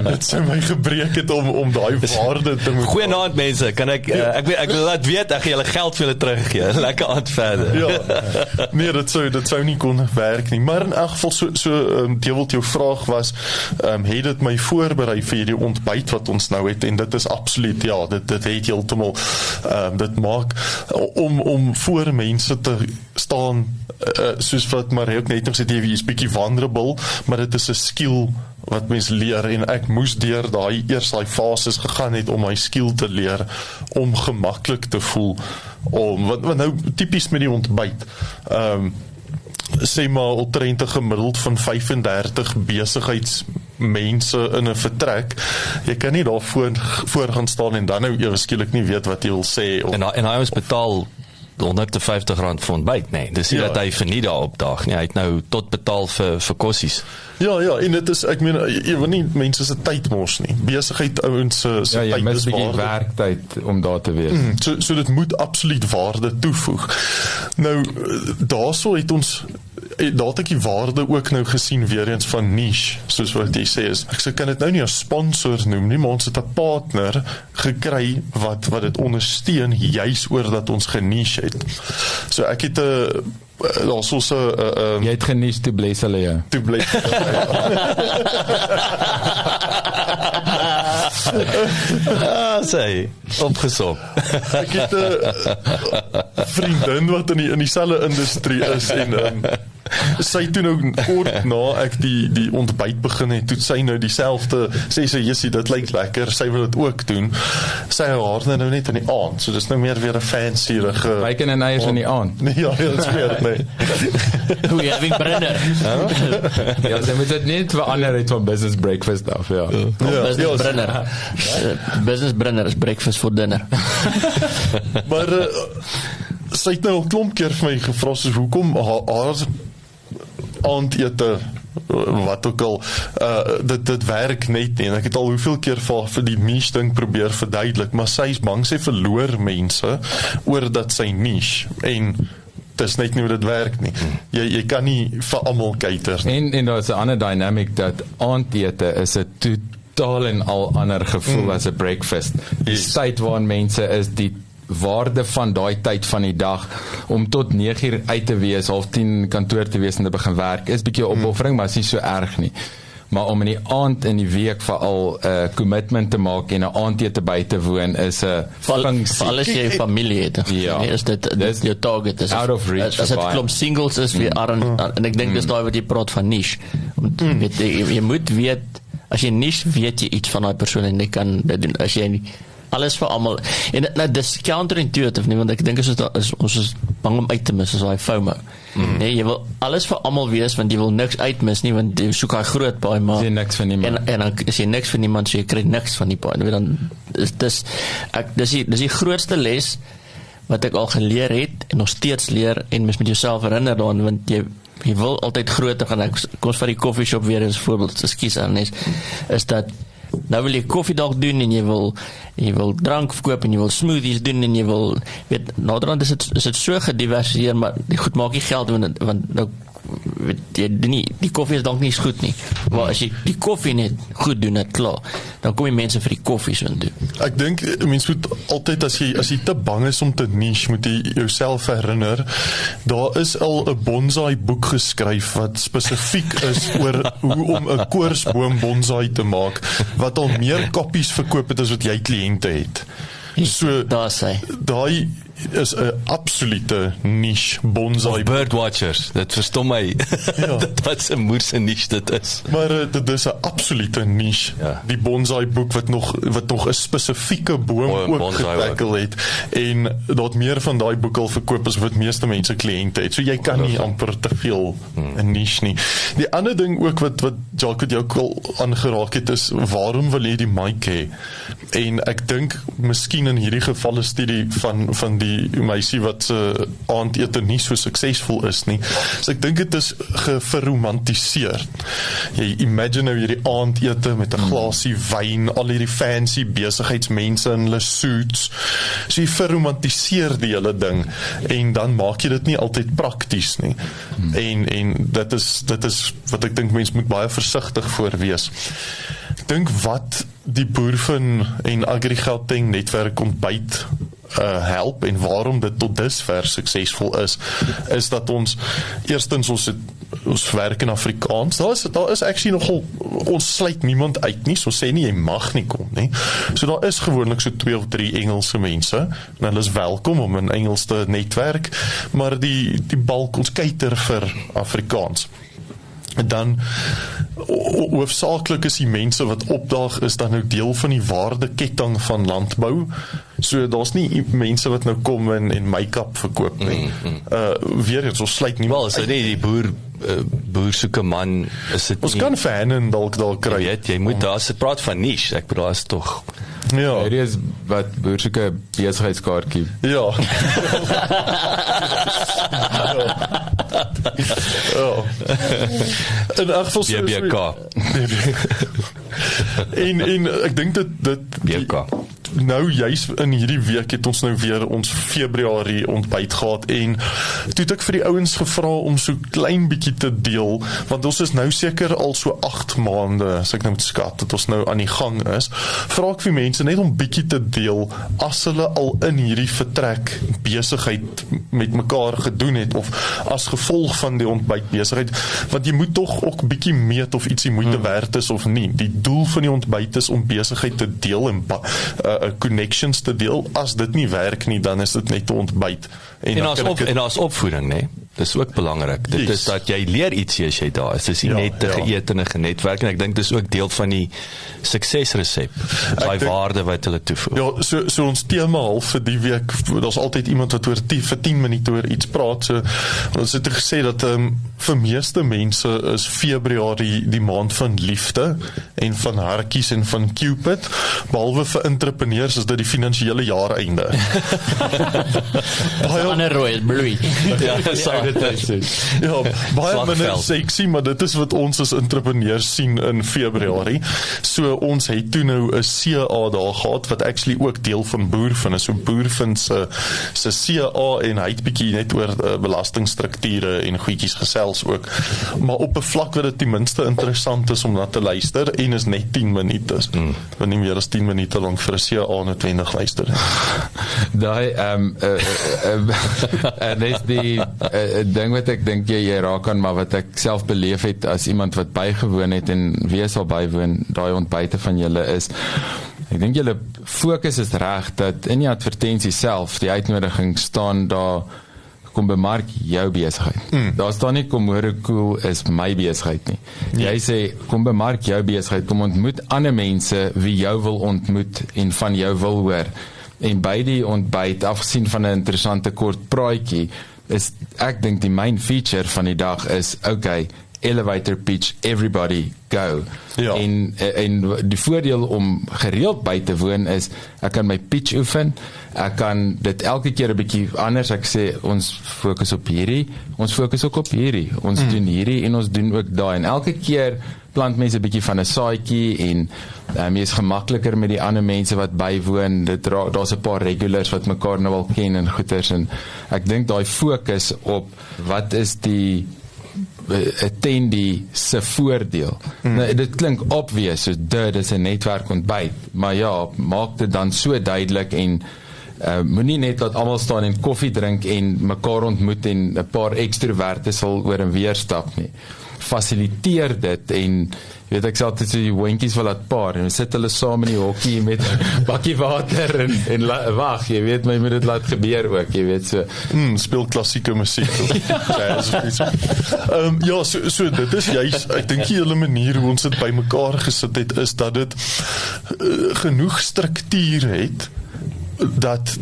Dit sou my gebreek het om daai waarde te moet. Goeienaand mense, kan ek wil laat weet, ek gaan julle geld vir julle teruggee. Lekker aand verder. Ja, nee, dit sou nie kon werk nie, maar in elk geval deel jou vraag was, het dit my voorberei vir die ontbyt wat ons nou het, en dit is absoluut, ja, dit het heeltemal, dit maak, om voor mense te staan, soos wat Marie ook net nog sê, jy is bietjie vulnerable, maar dit is 'n skill wat mens leer, en ek moes deur eers daai fases gegaan het om my skill te leer, om gemaklik te voel, wat nou typies met die ontbyt, sê maar omtrent 'n gemiddeld van 35 besigheidsmense in 'n vertrek, jy kan nie daar voor gaan staan en dan nou ewe skielik nie weet wat jy wil sê. En hy ons betaal R150 vir ontbyt, nee, dis nie dat hy vir nie daar opdaag nie, hy het nou tot betaal vir kossies. Ja, en dit is, ek meen, jy wil nie mense se tyd mors nie. Besigheid ouens se jy tyd mis is bietjie waarde. werktyd om daar te wees. So dit moet absoluut waarde toevoeg. Nou, daarso het ons, daar het ek die waarde ook nou gesien weer eens van niche, soos wat jy sê is. Ek kan dit nou nie as sponsor noem nie, maar ons het 'n partner gekry wat dit ondersteun, juis oor dat ons geniche het. So ek het daar's ons jy het genies toe bless hulle jou. Toe bless Sê, opgesom. ek het 'n vriendin wat in dieselfde industrie is, en sy toe nou kort na ek die ontbyt begin het, toe sy nou dieselfde, sê sy, jessie, dit lyk lekker, sy wil dit ook doen, sy haar nou net in die aand, so dis nou meer weer 'n fancy-rige Bacon en eiers in die aand. Nee, ja, dit is weer, nee. We having Brenner. Ja, sy moet dit net verander het van business breakfast af, ja. Business Brenner. Business Brenner is breakfast for dinner. Maar sy het nou 'n klomp keer vir my gevra, soos hoekom haar aandete, wat ook al, dit werk net nie, en ek het al hoeveel keer vir die niche ding probeer verduidelik, maar sy is bang, sy verloor mense, oor dat sy niche, en dis net nie hoe dit werk nie. Jy kan nie vir almal cater nie. En daar is 'n ander dynamic, dat aandete is 'n totaal en al ander gevoel as 'n breakfast. Die tyd waarin mense is, die waarde van daai tyd van die dag, om tot 9:00 uit te wees, 9:30 kantoor te wees en te begin werk, is bietjie opoffering, maar is nie so erg nie. Maar om in die aand in die week veral 'n commitment te maak en 'n aandete by te woon, is 'n funksie. Vir alles jy familie het. Ja. Is dit jou target is out of reach. As dit klomp singles is weer en ek dink dis daai wat jy praat van niche. Jy moet weet, as jy niche weet jy iets van daai persoon en jy kan dit doen. As jy alles vir almal, en nou dis counterintuitive nie, want ek dink ons is bang om uit te mis, as daai FOMO. Nee, jy wil alles vir almal wees, want jy wil niks uitmis nie, want jy soek daai groot paai, maar jy niks van niemand. En dan is jy niks van niemand, so jy kry niks van die paai. Dan dis die grootste les wat ek al geleer het en nog steeds leer, en mens met jouself herinner daaraan, want jy wil altyd groter gaan. Kom ons vat die coffeeshop weer as voorbeeld, ekskuus Agnes, is dat nou wil jy koffiedag doen, en jy wil drank verkoop, en jy wil smoothies doen, en jy wil, weet, naderhand is dit so gediversifieer, maar die goed maak nie geld, want nou, weet jy, die koffie is dalk nie eens goed nie, maar as jy die koffie net goed doen, net klaar, dan kom die mense vir die koffie so doen. Ek dink, mens moet altyd, as jy te bang is om te niche, moet jy jouself herinner, daar is al 'n bonsai boek geskryf, wat spesifiek is oor hoe om 'n koorsboom bonsai te maak, wat al meer koppies verkoop het as wat jy kliënte het. So, daai is 'n absolute niche bonsai. Birdwatchers, dit verstom my. Ja. Wat 'n moerse niche dit is. Maar dit is 'n absolute niche. Ja. Die bonsai boek wat nog 'n spesifieke boom ook getackle het, en dat meer van daai boek al verkoop as wat meeste mense kliënte het. So jy kan nie amper te veel 'n niche nie. Die ander ding ook wat Jacques wat jy ook al aangeraak het is, waarom wil jy die mic hê? En ek dink, miskien in hierdie geval 'n studie van die meisie wat se aandete nie so suksesvol is nie. So ek dink dit is verromantiseer. Jy imagine nou hierdie aandete met 'n glasie wyn, al hierdie fancy besigheidsmense in hulle suits. So jy verromantiseer die hele ding en dan maak jy dit nie altyd prakties nie. En dit is wat ek dink mense moet baie versigtig voor wees. Ek dink wat die Boerfin en Agri-Gauteng netwerk ontbyt help en waarom dit tot dusver suksesvol is dat ons eerstens ons werk in Afrikaans. Daar is actually nogal, ons sluit niemand uit nie, so sê nie jy mag nie kom nie. So daar is gewoonlik so 2 of 3 Engelse mense en hulle is welkom om in Engels te netwerk, maar die balk ons cater vir Afrikaans. Dan hoofsaaklik is die mense wat opdaag is dan nou deel van die waardeketting van landbou. So daar's nie mense wat nou kom en make-up verkoop nie. Weer eens, ons sluit nie. Wel, is dit nie die boer soeke man, is dit ons nie? Kan fan en dalk kry. Jy moet daar se praat van niche. Ek bedoel, is tog Ja. Hierdie is wat boer soeke besigheidskaartjie. Ja. In elk geval BBK. En ek dink dit BBK. Nou juis in hierdie week het ons nou weer ons Februarie ontbyt gehad en toe het ek vir die ouens gevra om so klein bietjie te deel, want ons is nou seker al so 8 maande, as ek nou moet skat, dat ons nou aan die gang is. Vra ek vir mense net om bietjie te deel as hulle al in hierdie vertrek besigheid met mekaar gedoen het of as gevolg van die ontbyt besigheid, want jy moet tog ook bietjie meet of ietsie moeite werd is of nie. Die doel van die ontbyt is om besigheid te deel en connections te deel. As dit nie werk nie, dan is dit net te ontbyt. En as opvoeding, nee. Dis ook belangrik. Dit is dat jy leer iets as jy daar is. Dis nie net te geëet en 'n genetwerk en ek dink dis ook deel van die suksesresep. Daai waarde wat hulle toevoeg. Ja, so ons tema half vir die week, daar's altyd iemand wat vir 10 minute oor iets praat. So ons het gesê dat vir meeste mense is Februarie die maand van liefde en van hartjies en van Cupid, behalwe vir entrepreneurs is dit die finansiële jaareinde. Ander rooi, bloei. Ja, baie minder sexy, maar dit is wat ons as entrepreneurs sien in Februarie. So ons het toe nou 'n CA daar gehad, wat actually ook deel van Boerfin is. So Boerfin se CA en hy het bietjie net oor belastingstrukture en goedjies gesels ook. Maar op 'n vlak wat dit ten minste interessant is om na te luister en is net 10 minute. Want nie meer as 10 minute lank vir 'n CA noodwendig luister. Daai en dis die ding wat ek dink jy raak aan, maar wat ek self beleef het as iemand wat bygewoon het en wie sal bywoon, daai ontbyte van julle is, ek dink julle fokus is reg, dat in die advertensie self, die uitnodiging staan daar, kom bemark jou besigheid. Daar staan nie kom hoor hoe cool is my besigheid nie. Jy sê, kom bemark jou besigheid, kom ontmoet ander mense wie jou wil ontmoet en van jou wil hoor. En by die ontbyt, afgesien van 'n interessante kort praatjie, is ek dink die main feature van die dag is, okay, elevator pitch, everybody go. Ja. En die voordeel om gereeld by te woon is, ek kan my pitch oefen, ek kan dit elke keer 'n bietjie anders, ek sê, ons fokus op hierdie, ons fokus ook op hierdie, ons doen hierdie en ons doen ook daai, en elke keer plant mense 'n bietjie van 'n saadjie en jy is gemakliker met die ander mense wat bywoon, daar's 'n paar regulars wat mekaar nou al ken en goeters, en ek dink daai fokus op wat is die attendee se voordeel. Nou, dit klink obvious, soos dit is 'n netwerk ontbyt, maar ja, maak dit dan so duidelik en moenie net dat almal staan en koffie drink en mekaar ontmoet en 'n paar ekstroverte sal oor en weer stap nie. Fasiliteer dit en weet ek sê altyd so die hondjies wil laat paar en sit hulle saam in die hokkie met 'n bakkie water en wag, jy weet, my moet dit laat gebeur ook, jy weet, so speel klassieke musiek. Ja, so dit is juist, ek dink die hele manier hoe ons dit bymekaar gesit het, is dat dit genoeg struktuur het dat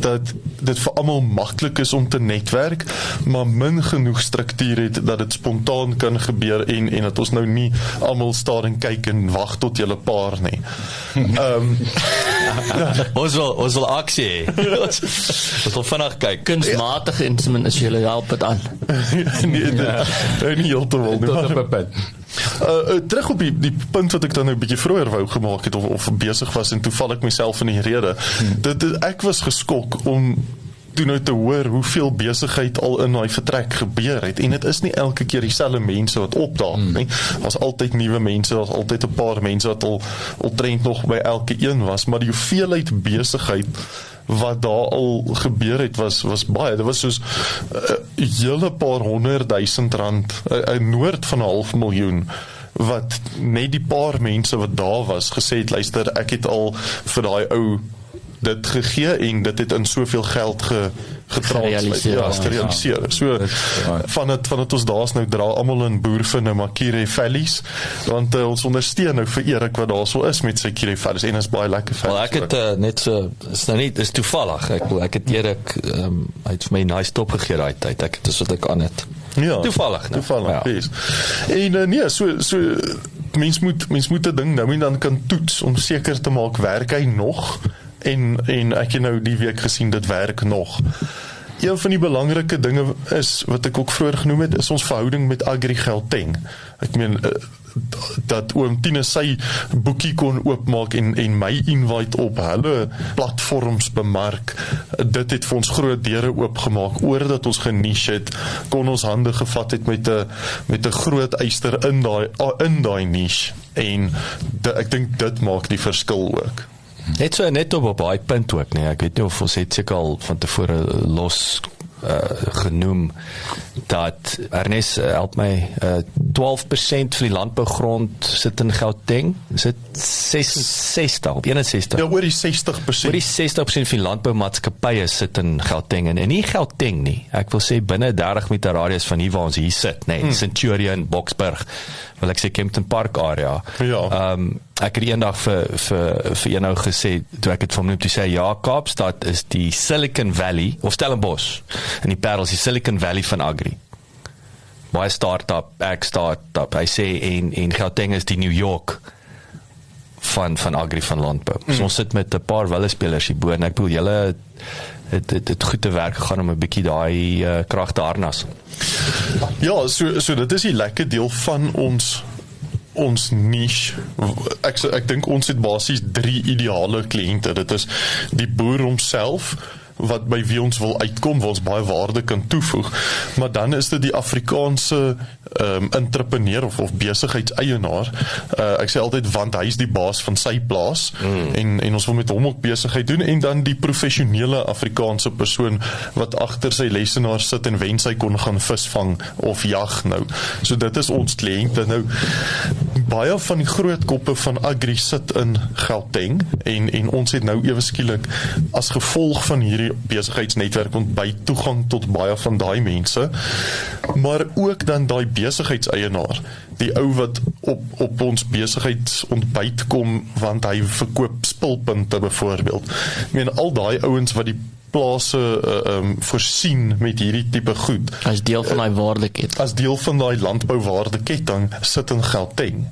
dit vir almal maklik is om te netwerk, maar min genoeg struktuur het dat dit spontaan kan gebeur en dat ons nou nie almal staan en kyk en wag tot julle paar nie. Ons wil aksie hê. Ons wil vinnig kyk. Kunsmatig insimen as julle help dit aan. Nee, nie heeltemal nie. Tot op 'n punt. Terug op die punt wat ek dan nou 'n bietjie vroeër wou gemaak het of besig was en toe val ek myself in die rede. Ek was geskok om toe nou te hoor hoeveel besigheid al in daai vertrek gebeur het en dit is nie elke keer dieselfde mense wat opdaag nie. Daar's altyd nuwe mense, daar's altyd 'n paar mense wat al trend nog by elke een was, maar die hoeveelheid besigheid wat daar al gebeur het was baie. Dit was soos 'n hele paar 100,000 rand, 'n noord van 500,000 wat net die paar mense wat daar was gesê het, luister, ek het al vir daai ou dit gegee en dit het in soveel geld gerealiseer. So van dit ons daar's nou dra almal in boervin en Makire Valleys, want ons ondersteun nou vir Erik wat daar so is met sy Makire Valleys en is baie lekker Wel, ek het net so, is nou nie, is toevallig, ek het Erik, hy het vir my nice top gegee daai tyd, ek het wat ek aan het. Ja, Toevallig, yes. En nee, so mens moet 'n ding nou en dan kan toets om seker te maak werk hy nog en ek het nou die week gesien dit werk nog. Een van die belangrike dinge is wat ek ook vroeër genoem het, is ons verhouding met Agri Gauteng. Ek meen dat oom Tine sy boekie kon oopmaak en my invite op hulle platforms bemark. Dit het vir ons groot deure oopgemaak oordat ons geniche het, kon ons hande gevat het met 'n groot eyster in daai niche en ek dink dit maak die verskil ook. Net op daai punt ook, nee, ek weet nie of ons het seker al van tevore los genoem dat Ernest help my 12% van die landbougrond sit in Gauteng, sit 66 op 61. Ja, oor die 60%. Oor die 60% van die landboumaatskappye sit in Gauteng en nie Gauteng nie. Ek wil sê binne 30 meter radius van hier waar ons hier sit, nee, Centurion, Boksburg, wil ek sê Kempton Park area. Ja. Ek het eendag vir jou nou gesê, toe ek het van hom toe sê, ja, Kaapstad is die Silicon Valley, of Stellenbosch, en die Parel is die Silicon Valley van Agri. Baie start-up, hy sê, en Gauteng is die New York van Agri, van landbou. So ons sit met 'n paar wille-spelers hierbo, en ek bedoel, julle het goed te werk gegaan om 'n bietjie daai krag te harnas. Ja, so dit is die lekker deel van ons niche. Ek dink ons het basies 3 ideale kliënte. Dit is die boer homself, wat by wie ons wil uitkom, waar ons baie waarde kan toevoeg, maar dan is dit die Afrikaanse entrepreneur of besigheidseienaar. Ek sê altyd, want hy is die baas van sy plaas, en ons wil met hom ook besigheid doen, en dan die professionele Afrikaanse persoon, wat agter sy lesenaar sit en wens hy kon gaan visvang of jag nou. So dit is ons kliënte nou. Baie van die groot koppe van Agri sit in Gauteng, en ons het nou ewe skielik as gevolg van hierdie besigheidsnetwerk ontbyt toegang tot baie van daai mense, maar ook dan daai besigheidseienaar, die ou wat op ons besigheidsontbyt kom, want hy verkoop spulpunte byvoorbeeld. Ek meen, al daai ouens wat die plase voorsien met hierdie tipe goed. As deel van daai waardeketting. As deel van daai landbouwaardeketting sit in Gauteng.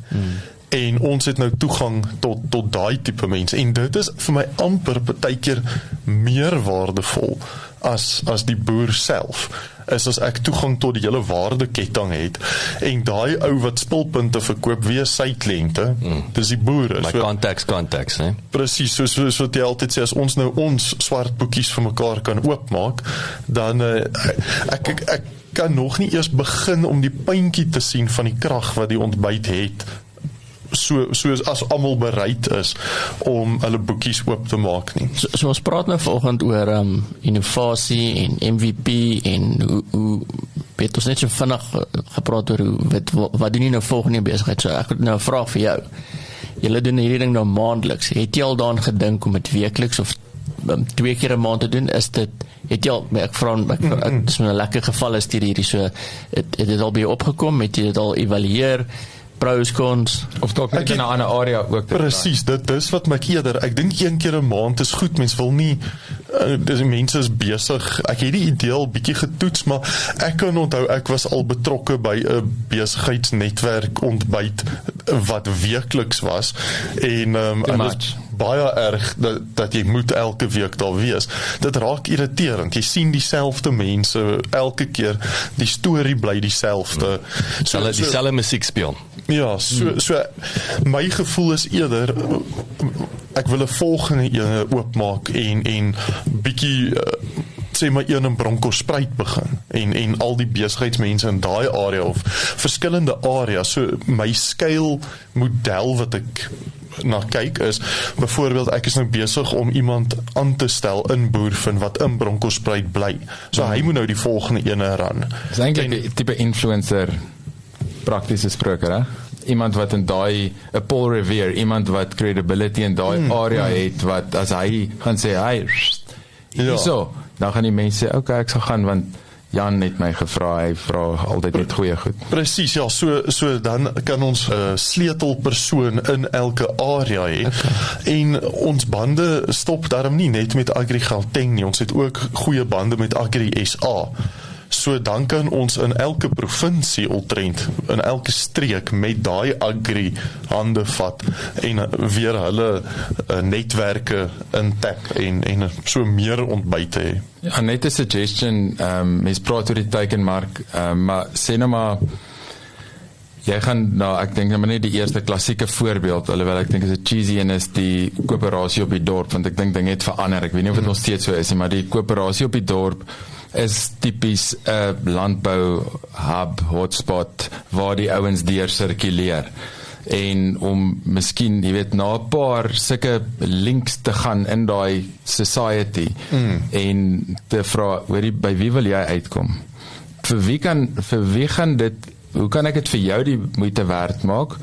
En ons het nou toegang tot daai tipe mense. En dit is vir my amper partykeer meer waardevol as die boer self. Is as ek toegang tot die hele waardeketting het, en daai ou wat spulpunte verkoop, wie is sy kliënte? Dis die boere. My contacts, né? Presies, soos wat jy altyd sê, as ons nou ons swart boekies vir mekaar kan oopmaak, dan ek kan nog nie eers begin om die puntjie te sien van die krag wat die ontbyt het, soos as almal bereid is om hulle boekies oop te maak nie. So ons praat nou vanoggend oor innovasie en MVP en hoe het ons net so vinnig gepraat oor wat doen jy nou volgende besigheid? So ek het nou 'n vraag vir jou. Julle doen hierdie ding nou maandeliks. Het jy al daaraan gedink om dit weekliks of 2 keer 'n maand te doen? Is dit, het jy al, ek vra, dis 'n lekker geval is hierdie so, het dit al by jou opgekom? Het jy dit al evalueer? pros cons. Of dalk net in 'n ander area ook. Presies, dit is wat my eerder. Ek dink een keer 'n maand is goed. Mens wil nie dis mense is besig. Ek het die idee al bietjie getoets, maar ek kan onthou ek was al betrokke by 'n besigheidsnetwerk ontbyt wat weekliks was en dit was baie erg dat jy moet elke week daar wees. Dit raak irriterend. Jy sien dieselfde mense elke keer. Die storie bly dieselfde. Dieselfde musiek speel. Ja, so my gevoel is eerder ek wil 'n volgende ene oopmaak en bietjie sê maar een in Bronkhorstspruit begin en al die besigheidsmense in daai area of verskillende areas. So my scale model wat ek na kyk is, byvoorbeeld ek is nou besig om iemand aan te stel in Boerfin wat in Bronkhorstspruit bly. So hy moet nou die volgende ene ran. Dis eintlik 'n tipe influencer praktiese spreker, hè? Iemand wat in daai 'n Paul Revere, iemand wat credibility in daai area het, wat as hy gaan sê hy so, dan gaan die mense sê okay, ek sal gaan want Jan het my gevra, hy vra altyd net goeie goed. Presies, ja, so dan kan ons 'n sleutelpersoon in elke area hê. En ons bande stop daarom nie net met Agri Gauteng nie, ons het ook goeie bande met Agri SA. So dan kan ons in elke provinsie omtrent, in elke streek met daai agri hande vat en weer hulle netwerke intap en so meer ontbyte hê. Ja, net 'n suggestion, mens praat oor die teikenmark, maar sê nou maar jy gaan ek dink net die eerste klassieke voorbeeld, alhoewel ek dink is 'n cheesy en is die koöperasie op die dorp, want ek dink dinge het verander. Ek weet nie of dit nog steeds so is nie, maar die koöperasie op die dorp is tipies 'n landbou hub, hotspot waar die ouens deur sirkuleer. En om miskien, jy weet, na 'n paar sulke links te gaan in daai society en te vra, hoorie, by wie wil jy uitkom? Vir wie gaan dit, hoe kan ek dit vir jou die moeite werd maak?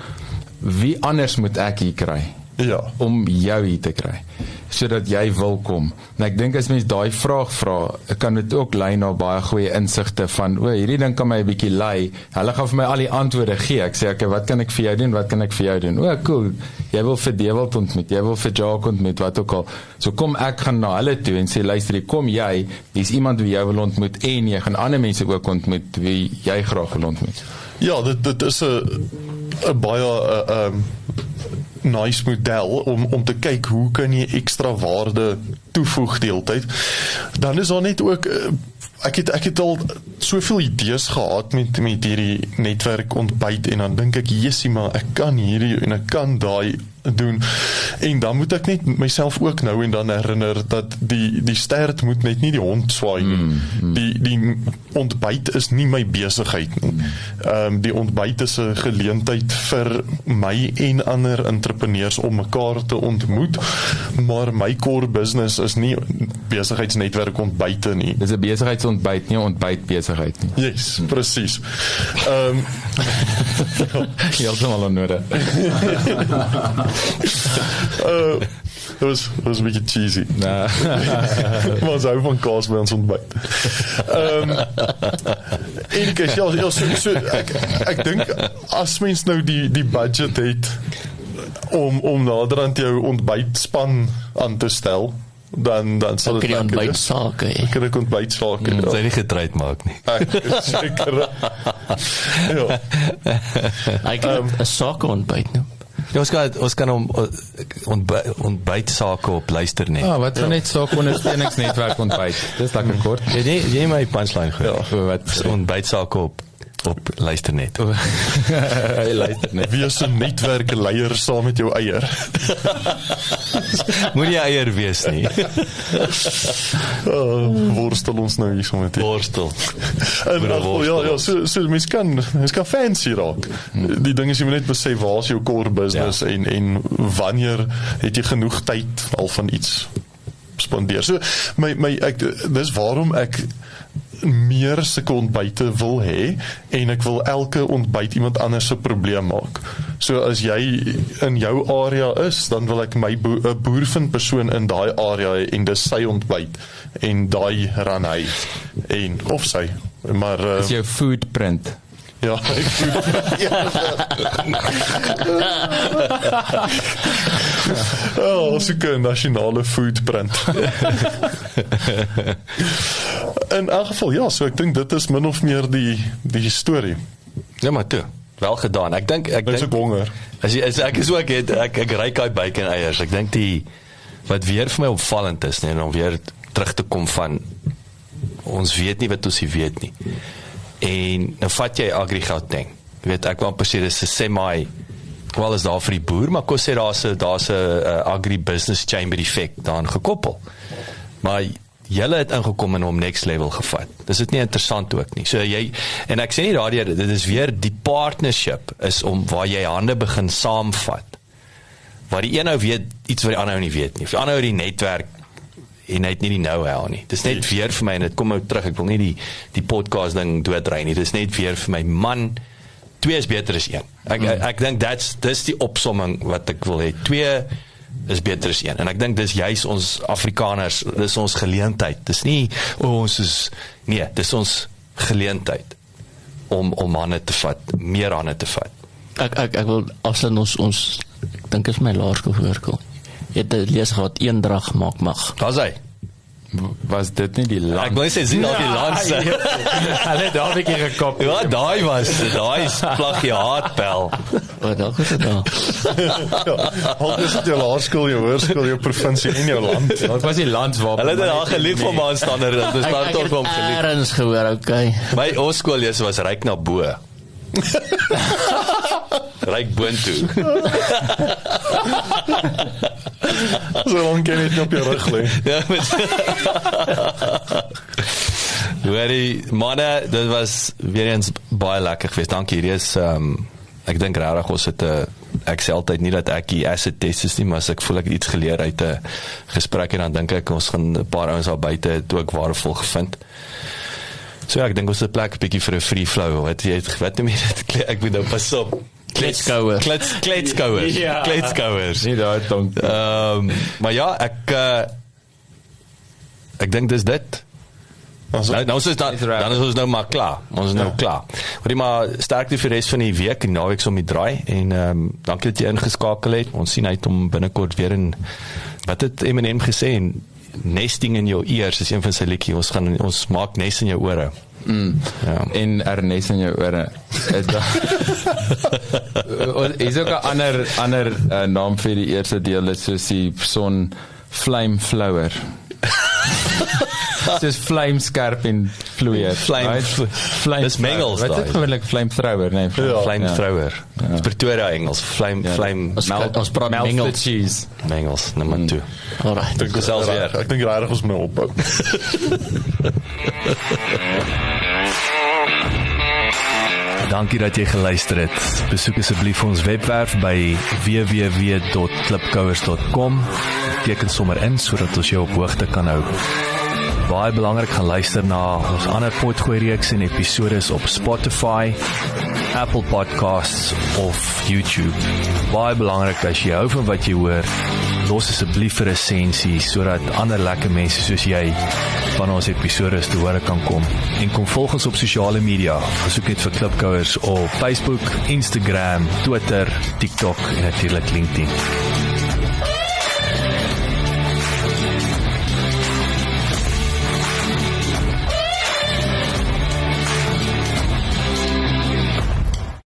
Wie anders moet ek hier kry? Ja. Om jou hier te kry, sodat jy wil kom. En ek dink as mens daai vraag vra, kan dit ook lei na baie goeie insigte van, hierdie ding kan my 'n bietjie lei. Hulle gaan vir my al die antwoorde gee. Ek sê, okay, wat kan ek vir jou doen? Wat kan ek vir jou doen? Cool. Jy wil vir Dewald ontmoet, jy wil vir Jacques ontmoet, wat ook al. So kom ek gaan na hulle toe en sê, luister, kom jy, dis iemand wie jy wil ontmoet en jy gaan ander mense ook ontmoet wie jy graag wil ontmoet. Ja, dit is 'n baie nice model om te kyk hoe kan jy ekstra waarde toevoeg die hele tyd. Dan is daar net ook ek het al soveel idees gehad met hierdie netwerk ontbyt en dan dink ek, jessie, maar ek kan hierdie en ek kan daai doen. En dan moet ek net myself ook nou en dan herinner dat die stert moet net nie die hond swaai nie. Die ontbyt is nie my besigheid nie. Die ontbyt is 'n geleentheid vir my en ander entrepreneurs om mekaar te ontmoet, maar my core business is nie besigheidsnetwerk ontbyte nie. Dis 'n besigheidsontbyt, nie 'n ontbytbesigheid nie. Yes, presies. Heeltemal onnodig. Dat was een beetje cheesy. Maar ons hou van kaas by ons ontbyt. En kijk, ek dink as mens nou die budget het om naderhand jou ontbytspan aan te stel, dan sal dit lekker ontbytsake. Ek kan 'n ontbytsake. Sy nie getreid maak nie. Seker. Ja. Ek kan 'n sake ontbyt nou. Ja, ons kan ontbytsake op luister net. Wat van net sake ondersteuningsnetwerk ontbyt. Dis lekker kort. Jy my punchline gehoor. Ja, wat ontbytsake op luister net. Hy luister net. Wees 'n netwerkleier saam met jou eier. Moenie eier wees nie. Worstel ons nou hier sommer te. Worstel. Ja, so mens kan fancy raak. Die ding is jy moet net besef waar is jou core business en wanneer het jy genoeg tyd al van iets spandeer. So dis waarom ek meer sulke ontbyte wil hê en ek wil elke ontbyt iemand anders se probleem maak. So as jy in jou area is, dan wil ek my boervind persoon in daai area hê en dis sy ontbyt en daai ran hy en of sy. Maar is jou footprint. Ja, ek soek 'n nasionale footprint. In elk geval, ja, so ek dink dit is min of meer die storie. Ja, maar toe, wel gedaan. Ek dink Ek is ook honger. ek is ook ek ryk daai bacon eiers. Ek dink wat weer vir my opvallend is, nee, om weer terug te kom van ons weet nie wat ons nie weet nie. En nou vat jy Agri-Gauteng. Jy weet, ek wil amper sê dis 'n semi wel is daar vir die boer, maar kos sê daar's 'n agri-business chamber effek daaraan gekoppel. Maar julle het ingekom en hom next level gevat. Dis dit nie interessant ook nie. So en ek sê nie daardeur, dit is weer die partnership is om waar jy hande begin saamvat. Waar die een nou weet iets wat die ander nie weet nie. Of die ander die netwerk en hy het nie die know-how nie. Dis net weer vir my en dit kom nou terug. Ek wil nie die podcast ding doodry nie. Dis net weer vir my man 2 is beter as 1. Ek dink dis die opsomming wat ek wil hê. 2 is beter as 1. En ek dink dis juis ons Afrikaners, dis ons geleentheid. Dis nie dis ons geleentheid om hande te vat, meer hande te vat. Ek wil afsluit ons ek dink is my laerskool voorkom. Jy het 'n lees gehad eendrag maak mag. Daar's hy. Was dit nie die land? Ek wil sê sien al die landse. Hulle daar 'n bietjie gekop. Ja, daai is plagiaatbel. Wat dalk is dit daar. Al is dit jou laerskool, jou hoërskool, jou provinsie en jou land. Dit was die land waar Hulle het daar gelief vir maanstander, dit is daar tot hom gelief. Erns gehoor, okay. My skoollees was ryk na bo. Ryk boontoe. So lang kan jy net op jou rug lê. Ja, hoorie, manne, dit was weer eens baie lekker geweest. Dankie, hierdie is ek dink regtig ons het ek sê altyd nie dat ek die acid test is nie, maar as ek voel ek het iets geleer uit 'n gesprek en dan dink ek ons gaan 'n paar ouens daar buite het ook waardevol gevind. So ja, ek dink ons het 'n plek 'n bietjie vir 'n free flow. Wat noem jy dit? Ek moet nou pas op. Kletskouers. Kletskouers. nie daai tong. Maar ja, ek dink dis dit. Nou is dan is ons nou maar klaar. Ons is nou klaar. Hoorie maar sterkte vir die res van die week en naweek om die draai en dankie dat jy ingeskakel het. Ons sien uit om binnekort weer in wat het Eminem gesê en nesting in jou ears is een van sy liedjie. Ons maak nes in jou ore. Ja. En nes in jou ore. Is ook 'n ander naam vir die eerste deel is soos die son flame flower. Soos flame skerp en vloeier. Flame dis Engels. Wat is dit gewoonlik flame thrower, nee, flame thrower. Dis Pretoria Engels. Flame Ons praat Engels. Cheese. Engels nommer 2. Alright. Ek dink regtig ons moet nou ophou. Dankie dat jy geluister het. Besoek asseblief ons webwerf by www.klipkouers.com. Teken sommer in sodat ons jou op hoogte kan hou. Baie belangrik, gaan luister na ons ander potgooi reeks en episodes op Spotify, Apple Podcasts of YouTube. Baie belangrik, as jy hou van wat jy hoor, los asseblief 'n resensie sodat ander lekker mense soos jy van ons episodes te hore kan kom. En kom volg ons op sosiale media. Soek net vir Klipkouers op Facebook, Instagram, Twitter, TikTok en natuurlik LinkedIn.